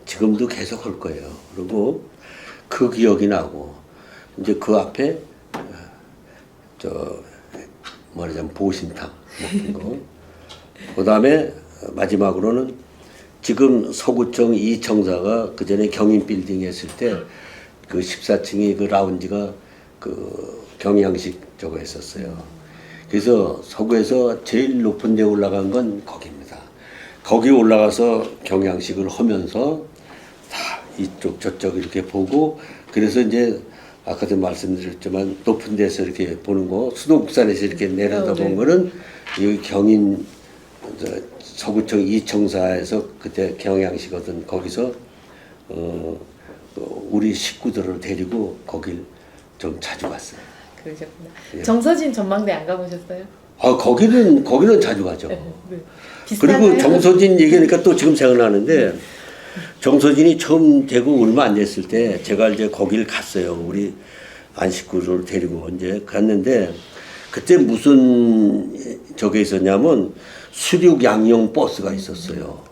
지금도 계속 할 거예요. 그리고 그 기억이 나고 이제 그 앞에 말하자면 보신탕 먹는 거. 그 다음에 마지막으로는 지금 서구청 이청사가 그 전에 경인 빌딩 했을 때 그 14층이 그 라운지가 그 경양식 저거 했었어요. 그래서 서구에서 제일 높은 데 올라간 건 거기입니다. 거기 올라가서 경양식을 하면서 다 이쪽 저쪽 이렇게 보고 그래서 이제 아까도 말씀드렸지만 높은 데서 이렇게 보는 거 수도국산에서 이렇게 내려다본 거는 여기 경인 서구청 이청사에서 그때 경양시거든. 거기서 우리 식구들을 데리고 거길 좀 자주 갔어요.
그러셨구나.
예.
정서진 전망대 안 가보셨어요?
거기는 자주 가죠.
네.
그리고 정서진 얘기하니까 또 지금 생각나는데 정서진이 처음 되고 얼마 안 됐을 때 제가 이제 거길 갔어요. 우리 안식구를 데리고 이제 갔는데 그때 무슨 저게 있었냐면 수륙 양용 버스가 있었어요.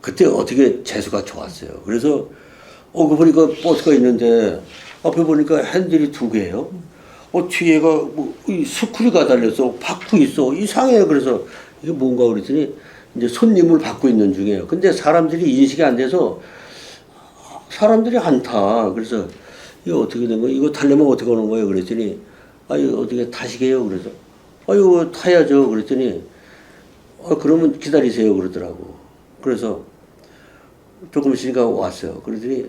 그때 어떻게 재수가 좋았어요. 그래서 그 보니까 버스가 있는데 앞에 보니까 핸들이 2개예요. 뒤에가 뭐 스크류가 달려서 받고 있어. 이상해요. 그래서 이게 뭔가 그랬더니 이제 손님을 받고 있는 중이에요. 근데 사람들이 인식이 안 돼서 사람들이 안 타. 그래서 이거 어떻게 된 거예요? 이거 타려면 어떻게 하는 거예요? 그랬더니 이거 어떻게 타시게요? 그래서 이거 타야죠. 그랬더니 그러면 기다리세요 그러더라고. 그래서 조금 있으니까 왔어요. 그러더니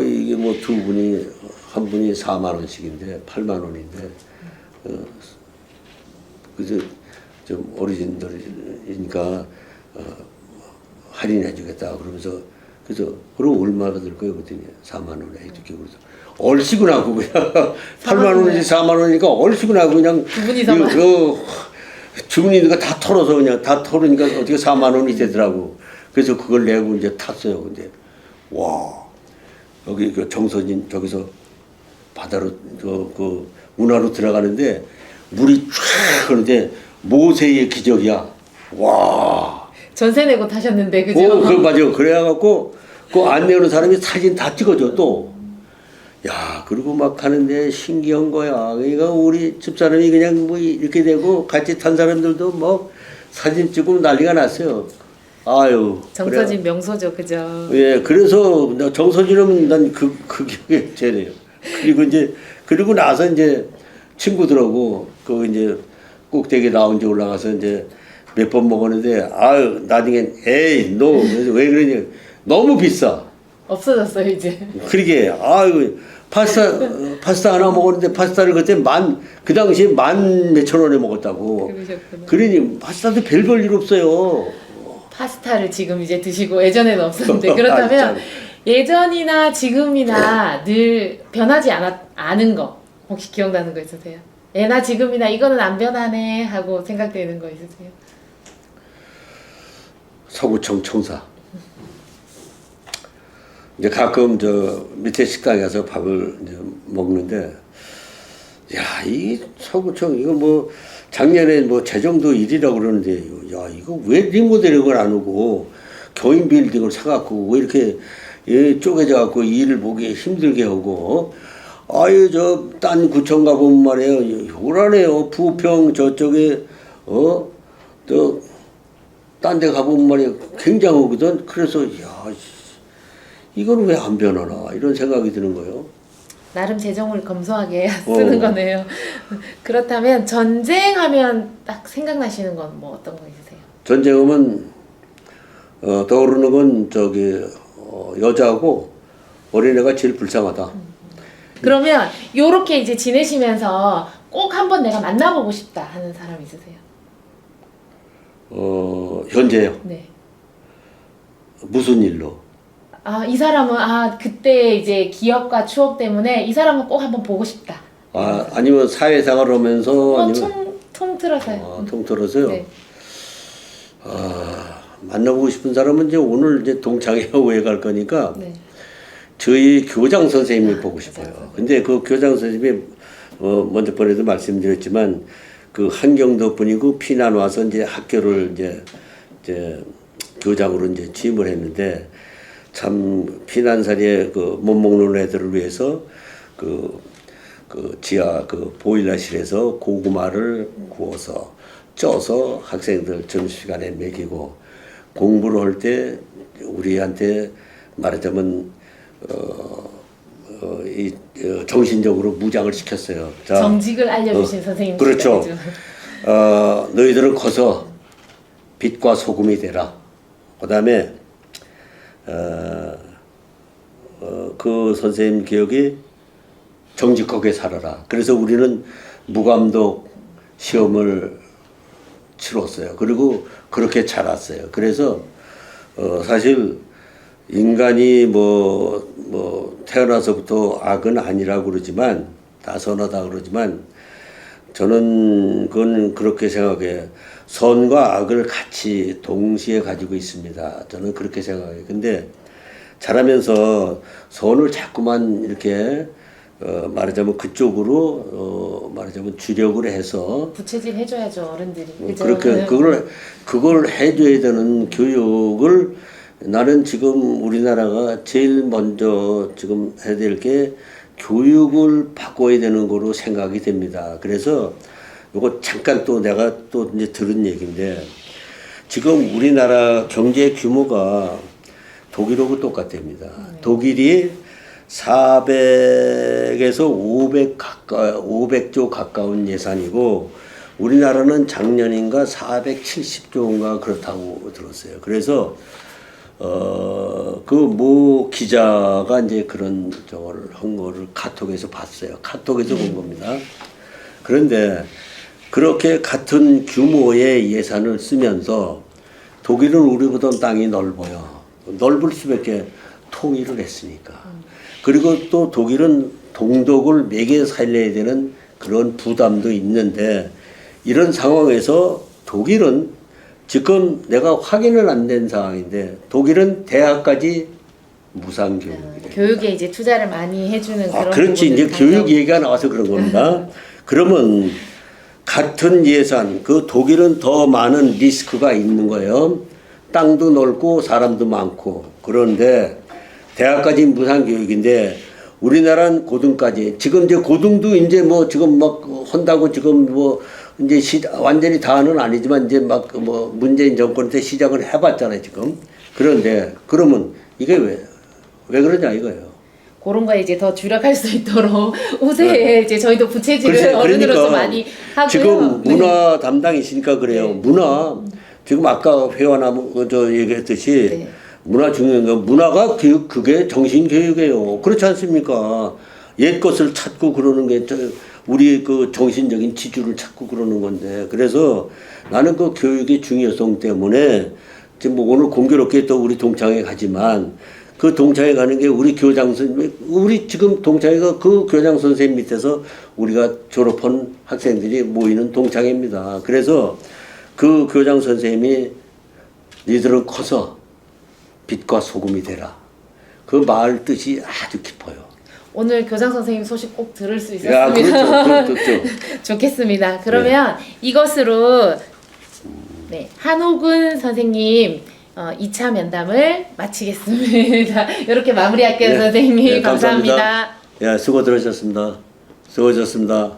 이게 뭐 두 분이 한 분이 4만 원씩인데 8만 원인데 그래서 좀 어르신들이니까 할인해주겠다 그러면서 그래서 그럼 얼마 받을 거예요? 그랬더니 4만 원에 해줄게 그래서 얼씨구나 그냥 8만 원이지 4만 원이니까 얼씨구나 그냥
두 분이 4만 원.
주문이니까 다 털어서 그냥 다 털으니까 어떻게 4만 원이 되더라고. 그래서 그걸 내고 이제 탔어요. 근데 와 여기 그 정선진 저기서 바다로 그 운하로 들어가는데 물이 쫙 그런데 모세의 기적이야. 와.
전세 내고 타셨는데 그죠?
그 맞아요. 그래갖고 그 안내하는 사람이 사진 다 찍어줘 또. 야 그리고 막 가는데 신기한 거야. 그러니까 우리 집사람이 그냥 뭐 이렇게 되고 같이 탄 사람들도 뭐 사진 찍고 난리가 났어요. 아유.
정서진 명소죠, 그죠?
예, 그래서 정서진은 난 그 기억이 제일이에요. 그리고 나서 이제 친구들하고 그 이제 꼭대기 라운지 올라가서 이제 몇 번 먹었는데 아유 나중엔 에이 너 왜 그러냐 너무 비싸.
없어졌어요 이제.
그러게 아유 파스타 하나 먹었는데 파스타를 그때 그 당시에 10,000 몇천 원에 먹었다고.
그러셨구나.
그러니 파스타도 별 볼 일 없어요.
파스타를 지금 이제 드시고 예전에는 없었는데 그렇다면 예전이나 지금이나 늘 변하지 않은 거 혹시 기억나는 거 있으세요? 예나 지금이나 이거는 안 변하네 하고 생각되는 거 있으세요?
서구청 청사. 이제 가끔 저 밑에 식당에 가서 밥을 이제 먹는데, 야, 이 서구청, 이거 뭐, 작년에 뭐 재정도 1위라고 그러는데, 야, 이거 왜 리모델링을 안 하고, 교인 빌딩을 사갖고, 왜 이렇게 쪼개져갖고 일을 보기 힘들게 하고, 아유, 딴 구청 가보면 말이에요. 요란해요. 부평 저쪽에, 또, 딴 데 가보면 말이에요. 굉장하거든. 그래서, 야, 이건 왜 안 변하나 이런 생각이 드는 거예요.
나름 재정을 검소하게 쓰는 거네요. 그렇다면 전쟁하면 딱 생각나시는 건 뭐 어떤 거 있으세요?
전쟁하면 떠오르는 건 여자하고 어린애가 제일 불쌍하다.
그러면 요렇게 이제 지내시면서 꼭 한번 내가 만나보고 싶다 하는 사람 있으세요?
현재요.
네.
무슨 일로?
이 사람은 그때 이제 기억과 추억 때문에 이 사람은 꼭 한번 보고 싶다.
아니면 사회생활 하면서 아니면
통틀어서요.
통틀어서요.
네.
만나보고 싶은 사람은 이제 오늘 이제 동창회 오해 갈 거니까
네.
저희 교장 선생님을 보고 싶어요. 근데 그 교장 선생님이 먼저 번에도 말씀드렸지만 그 한경도 분이고 피난 와서 이제 학교를 이제 교장으로 이제 취임을 했는데 참 피난살이에 못 먹는 애들을 위해서 그 지하 보일러실에서 고구마를 구워서 쪄서 학생들 점심시간에 먹이고 공부를 할 때 우리한테 말하자면 정신적으로 무장을 시켰어요.
정직을 알려주신 선생님.
그렇죠. 너희들은 커서 빛과 소금이 되라. 그다음에 그 선생님 기억이 정직하게 살아라. 그래서 우리는 무감독 시험을 치렀어요. 그리고 그렇게 자랐어요. 그래서 사실 인간이 태어나서부터 악은 아니라고 그러지만 다 선하다 그러지만 저는 그건 그렇게 생각해요. 선과 악을 같이 동시에 가지고 있습니다. 저는 그렇게 생각해요. 근데 자라면서 선을 자꾸만 이렇게 말하자면 그쪽으로 말하자면 주력을 해서
부채질 해줘야죠 어른들이. 그죠?
그렇게 그걸 해줘야 되는 교육을 나는 지금 우리나라가 제일 먼저 지금 해야 될 게 교육을 바꿔야 되는 거로 생각이 됩니다. 그래서 요거 잠깐 또 내가 또 이제 들은 얘기인데 지금 우리나라 경제 규모가 독일하고 똑같답니다. 독일이 400에서 500조 가까운 예산이고 우리나라는 작년인가 470조인가 그렇다고 들었어요. 그래서 그 모 기자가 이제 그런 저거를 한 거를 카톡에서 봤어요. 카톡에서 본 겁니다. 그런데 그렇게 같은 규모의 예산을 쓰면서 독일은 우리보다 땅이 넓어요. 넓을 수밖에 통일을 했으니까. 그리고 또 독일은 동독을 매개 살려야 되는 그런 부담도 있는데 이런 상황에서 독일은 지금 내가 확인은 안 된 상황인데 독일은 대학까지 무상교육이래요.
교육에 이제 투자를 많이 해주는 그런
그렇지. 이제
부분을
교육 얘기가 나와서 그런 겁니다. 그러면 같은 예산, 그 독일은 더 많은 리스크가 있는 거예요. 땅도 넓고 사람도 많고. 그런데 대학까지 무상교육인데 우리나라는 고등까지. 지금 이제 고등도 이제 뭐 지금 막 한다고 지금 뭐 이제 완전히 다는 아니지만 이제 막 뭐 문재인 정권 때 시작을 해봤잖아요 지금. 그런데 그러면 이게 왜 그러냐 이거예요.
그런 거에 이제 더 주력할 수 있도록 우세에 이제 저희도 부채질을 어른으로서 많이 하고요.
지금 문화 담당이시니까 그래요. 문화 지금 아까 회원하고 저 얘기했듯이 문화 중요한 거 문화가 교육 그게 정신 교육이에요. 그렇지 않습니까? 옛 것을 찾고 그러는 게 우리 그 정신적인 지주를 찾고 그러는 건데 그래서 나는 그 교육의 중요성 때문에 지금 뭐 오늘 공교롭게 또 우리 동창회 가지만 그 동창회 가는 게 우리 교장 선생님, 우리 지금 동창회가 그 교장 선생님 밑에서 우리가 졸업한 학생들이 모이는 동창회입니다. 그래서 그 교장 선생님이 니들은 커서 빛과 소금이 되라. 그 말 뜻이 아주 깊어요.
오늘 교장 선생님 소식 꼭 들을 수 있었으면
야, 그렇죠.
좋겠습니다. 그러면 이것으로 한호근 선생님 2차 면담을 마치겠습니다. 이렇게 마무리할게요, 선생님. 감사합니다.
수고 들으셨습니다. 수고하셨습니다.